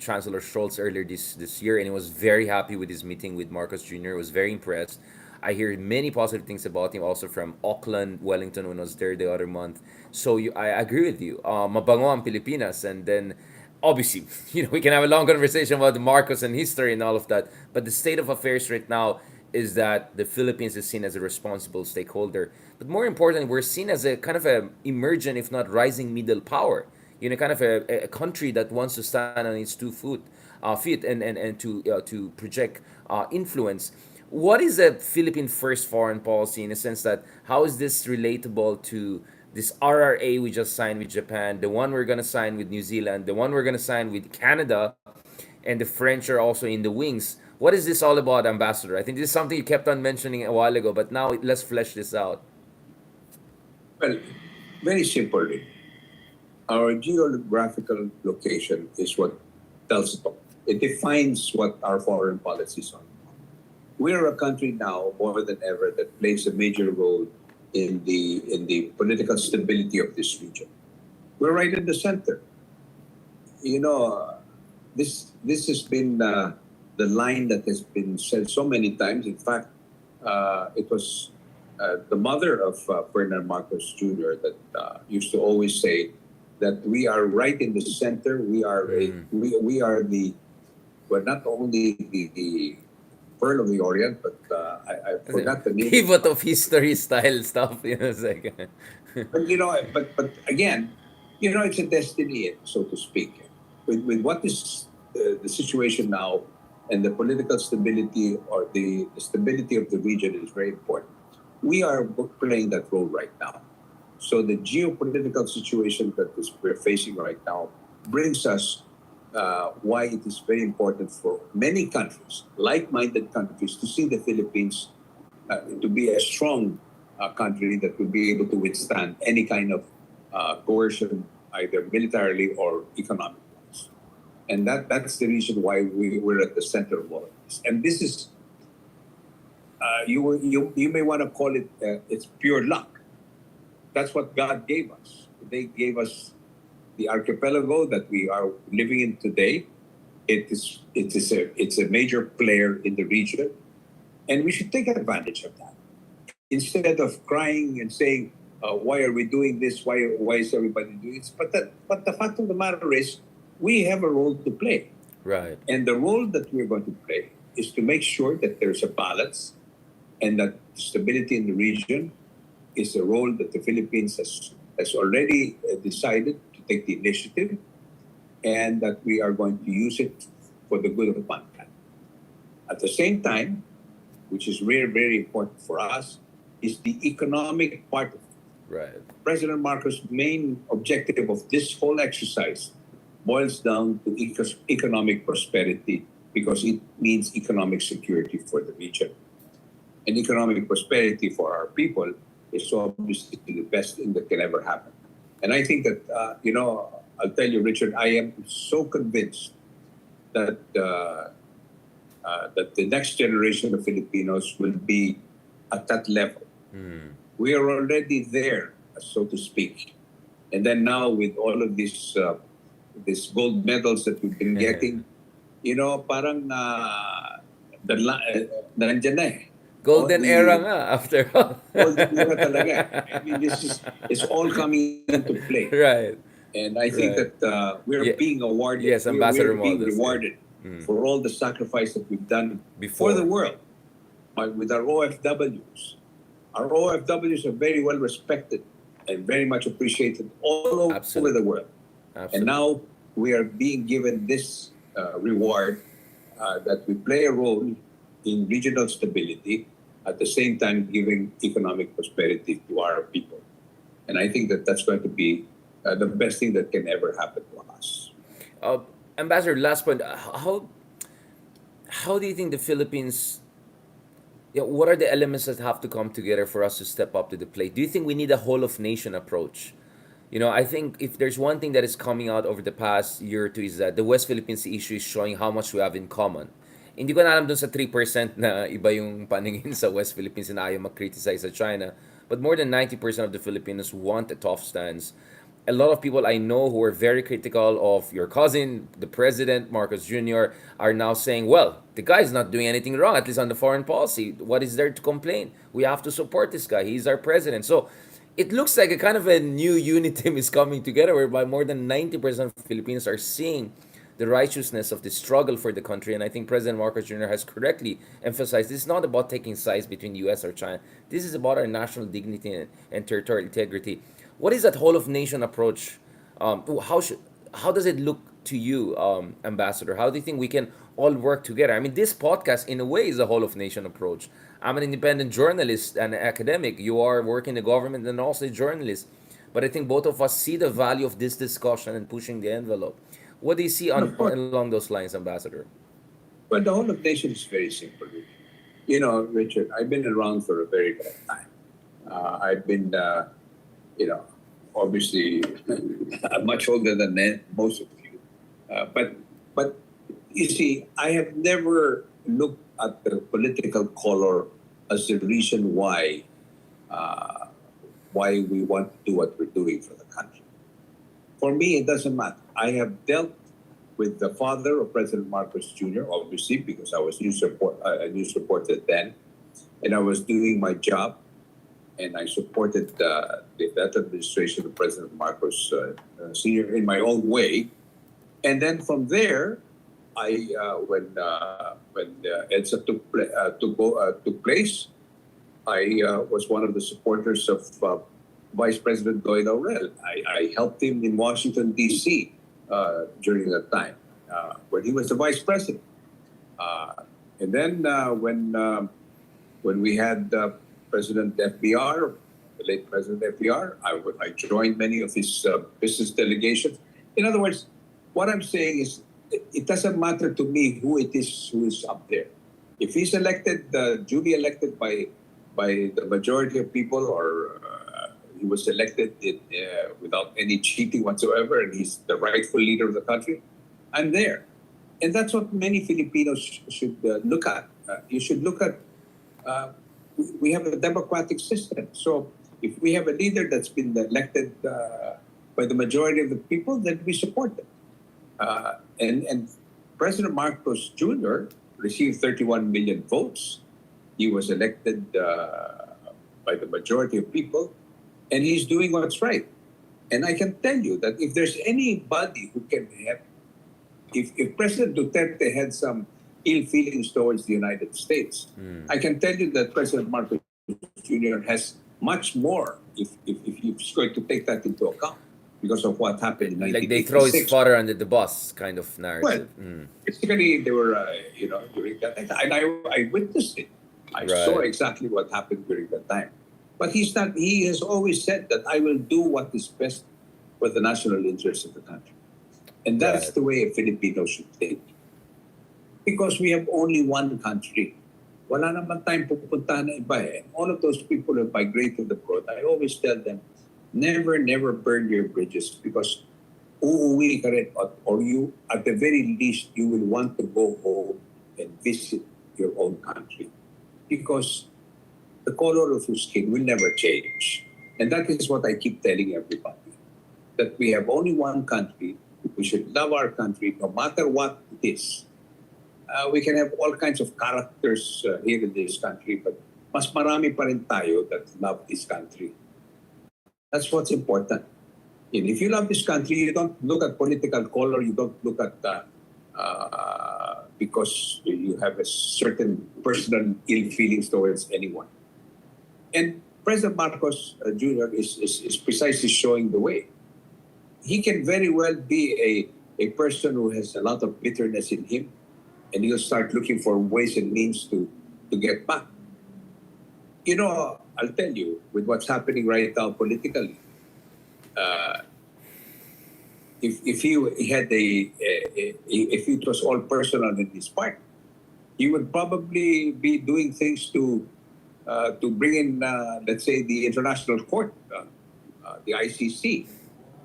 [SPEAKER 1] Chancellor Scholz earlier this year, and he was very happy with his meeting with Marcos Jr. I was very impressed. I hear many positive things about him, also from Auckland, Wellington, when I was there the other month. So I agree with you. Mabango ang Pilipinas, and then obviously, we can have a long conversation about the Marcos and history and all of that. But the state of affairs right now is that the Philippines is seen as a responsible stakeholder. But more important, we're seen as a kind of a emergent, if not rising, middle power. Kind of a country that wants to stand on its feet, and to project influence. What is the Philippine first foreign policy, in a sense that how is this relatable to this RRA we just signed with Japan, the one we're gonna sign with New Zealand, the one we're gonna sign with Canada, and the French are also in the wings. What is this all about, Ambassador? I think this is something you kept on mentioning a while ago, but now let's flesh this out.
[SPEAKER 2] Well, very simply, our geographical location is what tells it all. It defines what our foreign policies are. We're a country now more than ever that plays a major role in the political stability of this region. We're right in the center. You know, this has been the line that has been said so many times. In fact, it was the mother of Ferdinand Marcos Jr. that used to always say that we are right in the center. We are the, well, not only the pearl of the Orient, but I forgot the name.
[SPEAKER 1] Pivot of history style stuff. It's like,
[SPEAKER 2] But but again, it's a destiny, so to speak. With what is the situation now, and the political stability, or the stability of the region, is very important. We are playing that role right now. So the geopolitical situation that we're facing right now brings us why it is very important for many countries, like-minded countries, to see the Philippines to be a strong country that will be able to withstand any kind of coercion, either militarily or economically. And that's the reason why we're at the center of all of this. And this is, you may want to call it, it's pure luck. That's what God gave us. They gave us the archipelago that we are living in today. It's a major player in the region, and we should take advantage of that instead of crying and saying, "Why are we doing this? Why is everybody doing this?" But the fact of the matter is, we have a role to play,
[SPEAKER 1] Right.
[SPEAKER 2] and the role that we're going to play is to make sure that there's a balance and that stability in the region is a role that the Philippines has already decided to take the initiative, and that we are going to use it for the good of mankind. At the same time, which is very, very important for us, is the economic part of it.
[SPEAKER 1] Right.
[SPEAKER 2] President Marcos' main objective of this whole exercise boils down to economic prosperity because it means economic security for the region. And economic prosperity for our people is obviously the best thing that can ever happen. And I think that, I'll tell you, Richard, I am so convinced that that the next generation of Filipinos will be at that level. We are already there, so to speak. And then now with all of these gold medals that we've been getting, parang nandyan na eh.
[SPEAKER 1] Golden era nga after all.
[SPEAKER 2] Golden era talaga. I mean, it's all coming into play.
[SPEAKER 1] Right.
[SPEAKER 2] And I think
[SPEAKER 1] Right.
[SPEAKER 2] that we're
[SPEAKER 1] Ye-
[SPEAKER 2] being awarded.
[SPEAKER 1] yes,
[SPEAKER 2] we're
[SPEAKER 1] Ambassador
[SPEAKER 2] being
[SPEAKER 1] Romualdez, yeah.
[SPEAKER 2] rewarded for all the sacrifice that we've done
[SPEAKER 1] Before.
[SPEAKER 2] for the world. With our OFWs. Our OFWs are very well respected and very much appreciated all over
[SPEAKER 1] Absolutely.
[SPEAKER 2] the world.
[SPEAKER 1] Absolutely.
[SPEAKER 2] And now we are being given this reward that we play a role in regional stability, at the same time giving economic prosperity to our people. And I think that that's going to be the best thing that can ever happen to us.
[SPEAKER 1] Ambassador, last point. How do you think the Philippines? Yeah, what are the elements that have to come together for us to step up to the plate? Do you think we need a whole of nation approach? I think if there's one thing that is coming out over the past year or two is that the West Philippine Sea issue is showing how much we have in common. Hindi ko na alam dun sa 3% na iba yung paningin sa West Philippines na ayaw mag-criticize sa China. But more than 90% of the Filipinos want a tough stance. A lot of people I know who are very critical of your cousin, the president, Marcos Jr., are now saying, well, the guy's not doing anything wrong, at least on the foreign policy. What is there to complain? We have to support this guy. He's our president. So it looks like a kind of a new unit team is coming together whereby more than 90% of Filipinos are seeing the righteousness of the struggle for the country. And I think President Marcos Jr. has correctly emphasized this is not about taking sides between US or China. This is about our national dignity and territorial integrity. What is that whole of nation approach? How does it look to you, Ambassador? How do you think we can all work together? I mean, this podcast, in a way, is a whole of nation approach. I'm an independent journalist and academic. You are working in the government and also a journalist. But I think both of us see the value of this discussion and pushing the envelope. What do you see along those lines, Ambassador?
[SPEAKER 2] But the whole of nation is very simple. Richard, I've been around for a very long time. I've been, obviously much older than most of you. But you see, I have never looked at the political color as the reason why we want to do what we're doing for the country. For me, it doesn't matter. I have dealt with the father of President Marcos Jr., obviously, because I was news reporter then, and I was doing my job, and I supported that administration of President Marcos Sr. in my own way. And then from there, when EDSA took place, I was one of the supporters of Vice President Goy Laurel. I helped him in Washington, D.C. During that time when he was the vice president. And then when we had President FBR, the late President FBR, I joined many of his business delegations. In other words, what I'm saying is it doesn't matter to me who it is who is up there. If he's elected, duly elected by the majority of people, or he was elected without any cheating whatsoever, and he's the rightful leader of the country, I'm there. And that's what many Filipinos should look at. You should look at, uh, we have a democratic system. So if we have a leader that's been elected by the majority of the people, then we support them. And President Marcos Jr. received 31 million votes. He was elected by the majority of people, and he's doing what's right. And I can tell you that if there's anybody who can have, if President Duterte had some ill feelings towards the United States, I can tell you that President Marcos Jr. has much more if he's going to take that into account because of what happened in
[SPEAKER 1] Like they throw his
[SPEAKER 2] 1986.
[SPEAKER 1] father under the bus kind of
[SPEAKER 2] Well,
[SPEAKER 1] narrative.
[SPEAKER 2] basically, they were, during that time, and I witnessed it. I saw
[SPEAKER 1] Right.
[SPEAKER 2] exactly what happened during that time. But he's not. He has always said that I will do what is best for the national interest of the country, and that's
[SPEAKER 1] Right.
[SPEAKER 2] the way a Filipino should think. Because we have only one country. Wala naman tayong pupuntahan na iba eh. All of those people have migrated abroad. I always tell them, never burn your bridges because uuwi ka rin or you, at the very least, you will want to go home and visit your own country. Because the color of your skin will never change. And that is what I keep telling everybody. That we have only one country. We should love our country no matter what it is. We can have all kinds of characters here in this country, but mas marami pa rin tayo that love this country. That's what's important. And if you love this country, you don't look at political color, you don't look at because you have a certain personal ill feelings towards anyone. And President Marcos Jr. is precisely showing the way. He can very well be a person who has a lot of bitterness in him, and he'll start looking for ways and means to get back. You know, I'll tell you, with what's happening right now politically, if he had if it was all personal in his part, he would probably be doing things to bring in, let's say, the International Court, the ICC.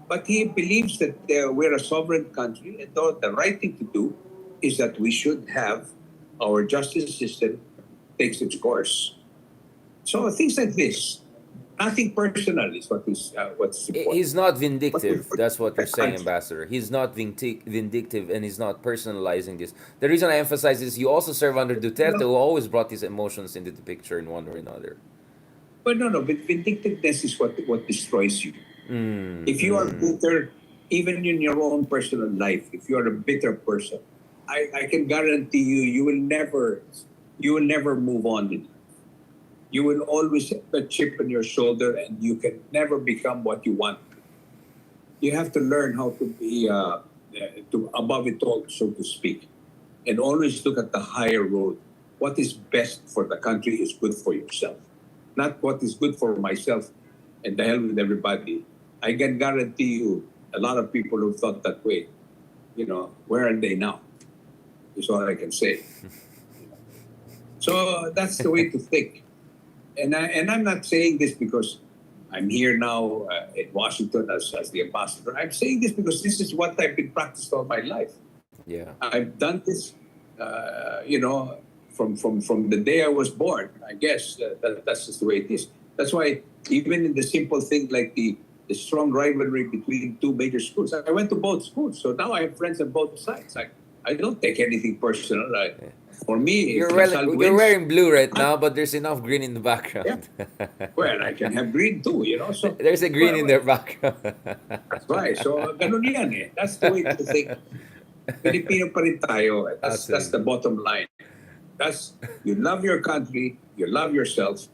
[SPEAKER 2] But he believes that we're a sovereign country, and the right thing to do is that we should have our justice system takes its course. So things like this, nothing personal is what's important.
[SPEAKER 1] He's not vindictive. That's what you're saying,
[SPEAKER 2] Country.
[SPEAKER 1] Ambassador. He's not vindictive, and he's not personalizing this. The reason I emphasize this, you also serve under Duterte, who always brought these emotions into the picture in one or another.
[SPEAKER 2] But no, but vindictiveness is what destroys you. If you are bitter, even in your own personal life, if you are a bitter person, I can guarantee you you will never move on in life. You will always have a chip on your shoulder, and you can never become what you want. You have to learn how to be to above it all, so to speak, and always look at the higher road. What is best for the country is good for yourself, not what is good for myself. And the hell with everybody. I can guarantee you, a lot of people who thought that way, where are they now? Is all I can say. So that's the way to think. And I'm not saying this because I'm here now in Washington as the ambassador. I'm saying this because this is what I've been practiced all my life.
[SPEAKER 1] Yeah.
[SPEAKER 2] I've done this, from the day I was born. I guess that's just the way it is. That's why even in the simple thing like the strong rivalry between two major schools, I went to both schools, so now I have friends on both sides. I don't take anything personal. For me, if Rizal
[SPEAKER 1] You're
[SPEAKER 2] wins,
[SPEAKER 1] wearing blue right now, but there's enough green in the
[SPEAKER 2] yeah,
[SPEAKER 1] background.
[SPEAKER 2] well, I can have green too, So,
[SPEAKER 1] There's a green in
[SPEAKER 2] well,
[SPEAKER 1] their background.
[SPEAKER 2] that's right. So, ganun yan eh. That's the way to think. Filipino pa rin tayo. That's the
[SPEAKER 1] Absolutely.
[SPEAKER 2] bottom line. That's, you love your country, you love yourself,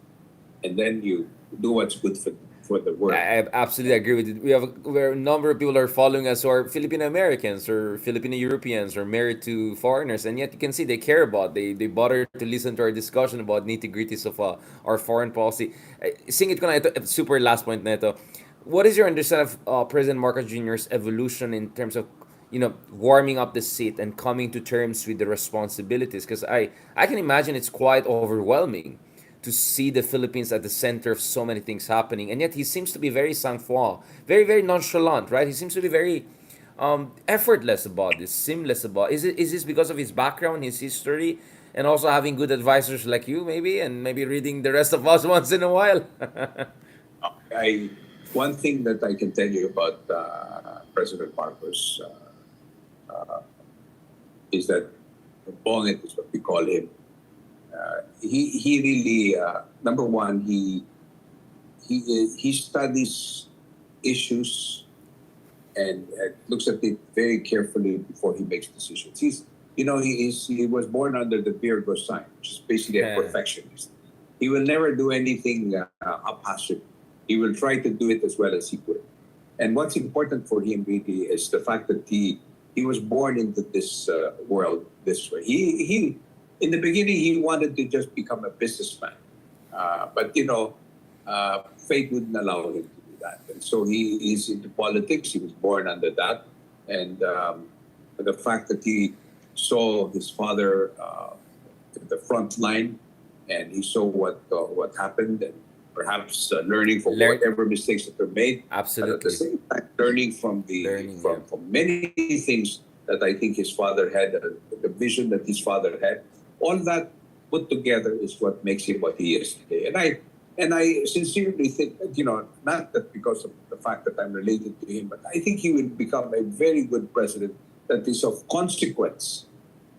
[SPEAKER 2] and then you do what's good for the world.
[SPEAKER 1] I absolutely agree with it. We have a number of people who are following us who are Filipino Americans or Filipino Europeans or married to foreigners, and yet you can see they care about. They bother to listen to our discussion about nitty gritties of our foreign policy. Singit ko na ito, super last point na ito. What is your understanding of President Marcos Jr.'s evolution in terms of warming up the seat and coming to terms with the responsibilities? Because I can imagine it's quite overwhelming to see the Philippines at the center of so many things happening, and yet he seems to be very sang-froid, very nonchalant, right? He seems to be very effortless about this, seamless about. Is this because of his background, his history, and also having good advisors like you, maybe, and maybe reading the rest of us once in a while?
[SPEAKER 2] I One thing that I can tell you about President Marcos is that Bonget is what we call him. He really number one he studies issues and looks at it very carefully before he makes decisions. He was born under the Virgo sign, which is basically a perfectionist. He will never do anything haphazard. He will try to do it as well as he could. And what's important for him really is the fact that he was born into this world this way. He in the beginning he wanted to just become a businessman, but fate wouldn't allow him to do that, and so he is into politics. He was born under that, and the fact that he saw his father at the front line, and he saw what happened, and perhaps learning from
[SPEAKER 1] Learn
[SPEAKER 2] whatever mistakes that were made, but at the
[SPEAKER 1] absolutely.
[SPEAKER 2] same time learning from
[SPEAKER 1] Learning, yeah.
[SPEAKER 2] from many things that I think his father had, the vision that his father had. All that put together is what makes him what he is today. And I sincerely think that, not that because of the fact that I'm related to him, but I think he will become a very good president that is of consequence,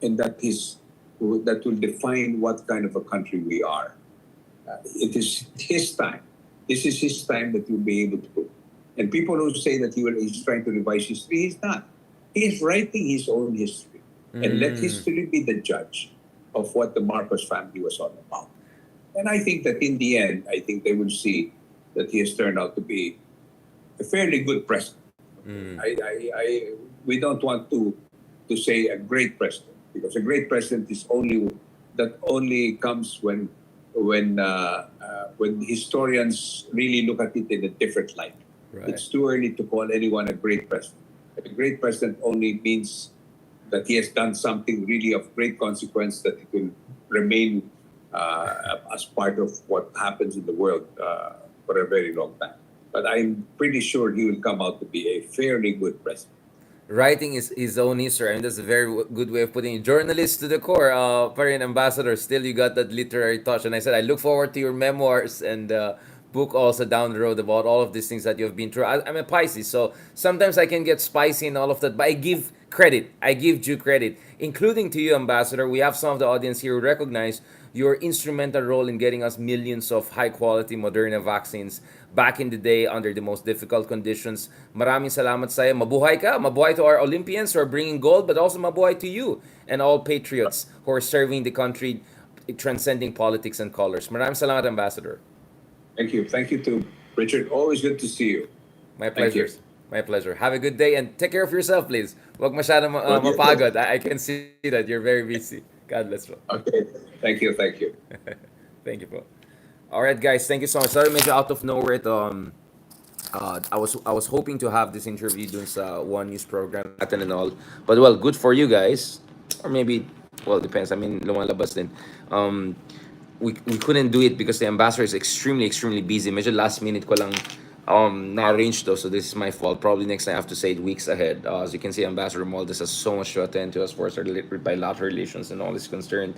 [SPEAKER 2] and that will define what kind of a country we are. It is his time. This is his time that he'll be able to do. And people who say that he's trying to revise history, he's not. He is writing his own history. And let
[SPEAKER 1] Mm,
[SPEAKER 2] history be the judge of what the Marcos family was all about. And I think that in the end, I think they will see that he has turned out to be a fairly good president.
[SPEAKER 1] mm,
[SPEAKER 2] We don't want to say a great president, because a great president is only comes when historians really look at it in a different light.
[SPEAKER 1] right.
[SPEAKER 2] It's too early to call anyone a great president. A great president only means that he has done something really of great consequence, that it will remain as part of what happens in the world for a very long time. But I'm pretty sure he will come out to be a fairly good president.
[SPEAKER 1] Writing is his own history. I mean, that's a very good way of putting it. Journalist to the core, Korean ambassador. Still, you got that literary touch. And I said, I look forward to your memoirs and book also down the road about all of these things that you've been through. I'm a Pisces, so sometimes I can get spicy and all of that, but I give credit. I give due credit, including to you, Ambassador. We have some of the audience here who recognize your instrumental role in getting us millions of high quality Moderna vaccines back in the day under the most difficult conditions. Maraming salamat sa iyo. Mabuhay ka. Mabuhay to our Olympians who are bringing gold, but also mabuhay to you and all patriots who are serving the country, transcending politics and colors. Maraming salamat, Ambassador.
[SPEAKER 2] Thank you. Thank you to Richard. Always good to see you.
[SPEAKER 1] My
[SPEAKER 2] Thank
[SPEAKER 1] pleasure.
[SPEAKER 2] you.
[SPEAKER 1] My pleasure. Have a good day and take care of yourself, please. Huwag masyadong
[SPEAKER 2] Well, you too.
[SPEAKER 1] mapagod. I can see that you're very busy. God bless you.
[SPEAKER 2] Okay. Thank you. Thank you.
[SPEAKER 1] Thank you po. All right, guys. Thank you so much. Sorry, medyo out of nowhere. I was hoping to have this interview dun sa One News program natin and all. But well, good for you guys. Or maybe, well, depends. I mean, lumalabas din. Um, we couldn't do it because the ambassador is extremely, extremely busy. Medyo last minute ko lang na-arrange to. So this is my fault. Probably next time I have to say it weeks ahead. As you can see, Ambassador ROMUALDEZ has so much to attend to as far as our bilateral relations and all is concerned,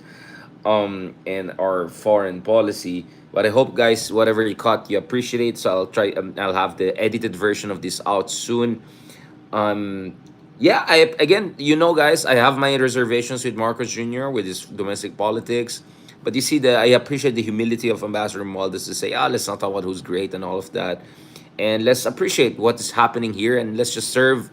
[SPEAKER 1] and our foreign policy. But I hope, guys, whatever you caught, you appreciate. So I'll try. I'll have the edited version of this out soon. Um, yeah, I again, guys, I have my reservations with Marcos Jr. with his domestic politics, but you see, I appreciate the humility of Ambassador Maldes to say, let's not talk about who's great and all of that, and let's appreciate what is happening here, and let's just serve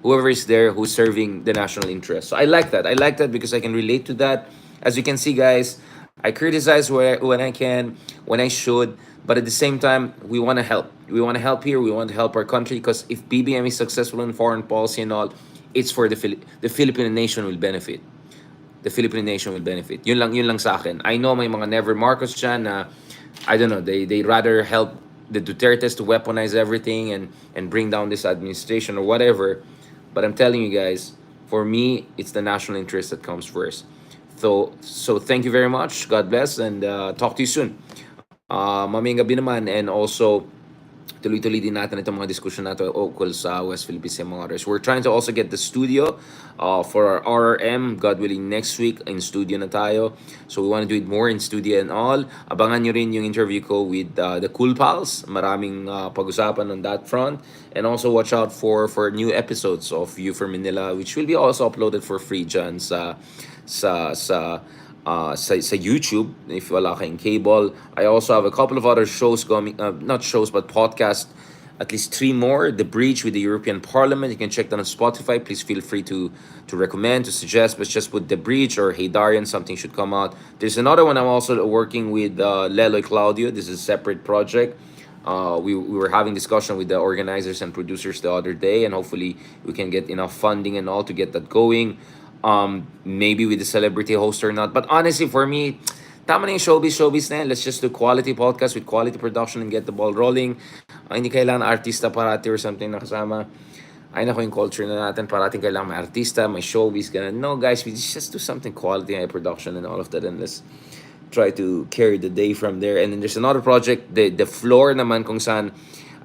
[SPEAKER 1] whoever is there who's serving the national interest. So I like that. I like that because I can relate to that. As you can see, guys, I criticize when I can, when I should, but at the same time, we want to help. We want to help here. We want to help our country because if BBM is successful in foreign policy and all, it's for the Philippine nation will benefit. The Philippine nation will benefit. Yun lang sa akin. I know may mga never Marcos dyan na, I don't know, they rather help the Dutertes to weaponize everything and bring down this administration or whatever. But I'm telling you guys, for me, it's the national interest that comes first. So thank you very much. God bless and talk to you soon. Mamayang gabi naman and also tuloy-tuloy din natin itong mga discussion natin ukol sa West Philippine Sea Waters. We're trying to also get the studio for our RRM, God willing, next week in studio na tayo. So we want to do it more in studio and all. Abangan nyo rin yung interview ko with the Cool Pals. Maraming pag-usapan on that front. And also watch out for new episodes of You for Manila, which will be also uploaded for free dyan sa YouTube if wala kayong cable. I also have a couple of other shows coming, not shows but podcast, at least three more. The Breach with the European Parliament. You can check that on Spotify. Please feel free to recommend, to suggest, but just put The Breach or Hey Darian, something should come out. There's another one I'm also working with Leloy Claudio. This is a separate project. We were having discussion with the organizers and producers the other day, and hopefully we can get enough funding and all to get that going. Maybe with the celebrity host or not. But honestly, for me, tama na yung showbiz na yan. Let's just do quality podcast with quality production and get the ball rolling. Hindi kailangan artista parati or something na kasama. Ay nako yung culture na natin, parating kailangan may artista, may showbiz, ganun. No guys, we just do something quality, high production and all of that, and let's try to carry the day from there. And then there's another project, the floor naman, kung saan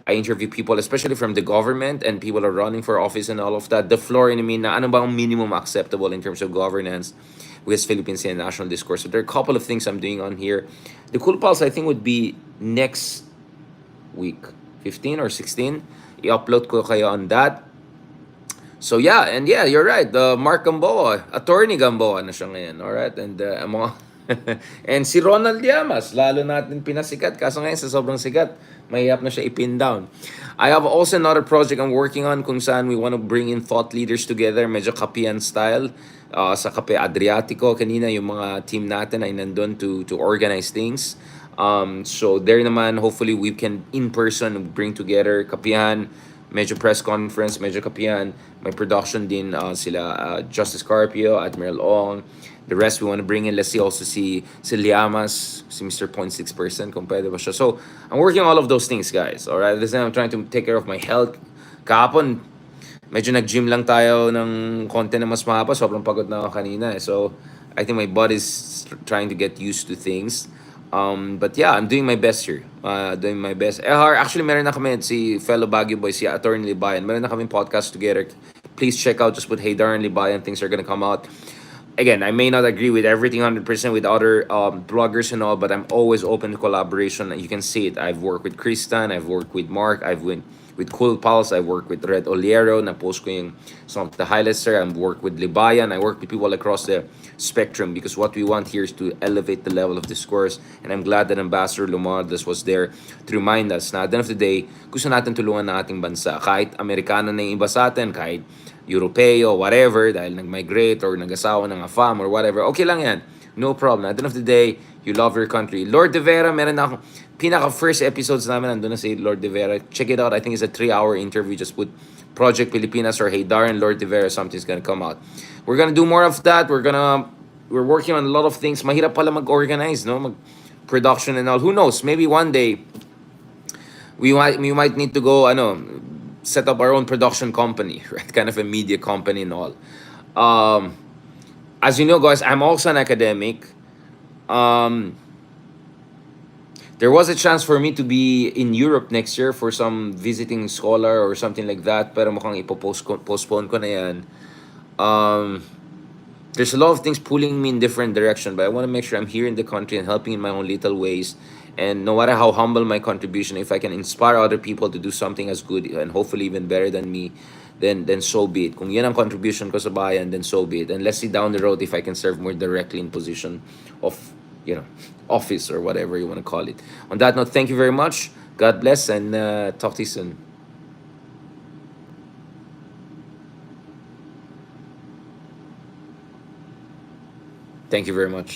[SPEAKER 1] I interview people, especially from the government and people are running for office and all of that. The floor, I mean, na ano ba ang minimum acceptable in terms of governance with Philippines and national discourse. So there are a couple of things I'm doing on here. The Cool Pulse, I think, would be next week, 15 or 16. I-upload ko kayo on that. So yeah, and yeah, you're right. Mark Gamboa, attorney Gamboa na siya ngayon, all right? And mga and si Ronald Llamas, lalo natin pinasikat. Kaso ngayon sa sobrang sikat, mahirap na siya ipin down. I have also another project I'm working on kung saan we want to bring in thought leaders together, medyo kapian style. Sa Kape Adriatico, kanina yung mga team natin ay nandun to organize things. So there naman, hopefully we can in person bring together kapihan, medyo press conference, medyo kapihan. May production din sila Justice Carpio, Admiral Ong. The rest we want to bring in. Let's see also si Liamas, si Mr. 0.6% kung pwede ba siya. So I'm working on all of those things, guys. Alright, this time I'm trying to take care of my health. Kahapon, medyo nag-gym lang tayo ng konti na mas mahaba. Sobrang pagod na ako kanina eh. So I think my body's trying to get used to things. But yeah, I'm doing my best here. Doing my best. Actually, meron na kami si fellow Baguio boy, si Attorney Libayan. Meron na kami podcast together. Please check out. Just put Hey Darren Libayan. Things are gonna come out. Again, I may not agree with everything 100% with other bloggers and all, but I'm always open to collaboration. You can see it. I've worked with Kristan, I've worked with Mark, I've went with Cool Pulse, I worked with Red Oliero, na post ko yung some of the highlights there. I've worked with Libayan, I work with people across the spectrum because what we want here is to elevate the level of discourse. And I'm glad that Ambassador Romualdez was there to remind us na at the end of the day, gusto natin tulungan ng ating bansa. Kahit Amerikano na yung iba sa atin, kahit Europeo, whatever, dahil nag-migrate or nag-asawa ng afam or whatever, okay lang yan. No problem. At the end of the day, you love your country. Lord De Vera, meron na akong pinaka-first episodes namin, nandun na si Lord De Vera. Check it out. I think it's a 3-hour interview. Just put Project Pilipinas or Hey Darren, Lord De Vera, something's gonna come out. We're gonna do more of that. We're working on a lot of things. Mahirap pala mag-organize, no? Mag-production and all. Who knows? Maybe one day, we might need to go, set up our own production company, right? Kind of a media company and all. Um, as you know, guys, I'm also an academic. Um, there was a chance for me to be in Europe next year for some visiting scholar or something like that, pero mukhang postpone ko na yan. Um, there's a lot of things pulling me in different direction, but I want to make sure I'm here in the country and helping in my own little ways. And no matter how humble my contribution, if I can inspire other people to do something as good and hopefully even better than me, then so be it. Kung yan ang contribution ko sa bayan, then so be it. And let's see down the road if I can serve more directly in position of, office or whatever you want to call it. On that note, thank you very much. God bless and talk to you soon. Thank you very much.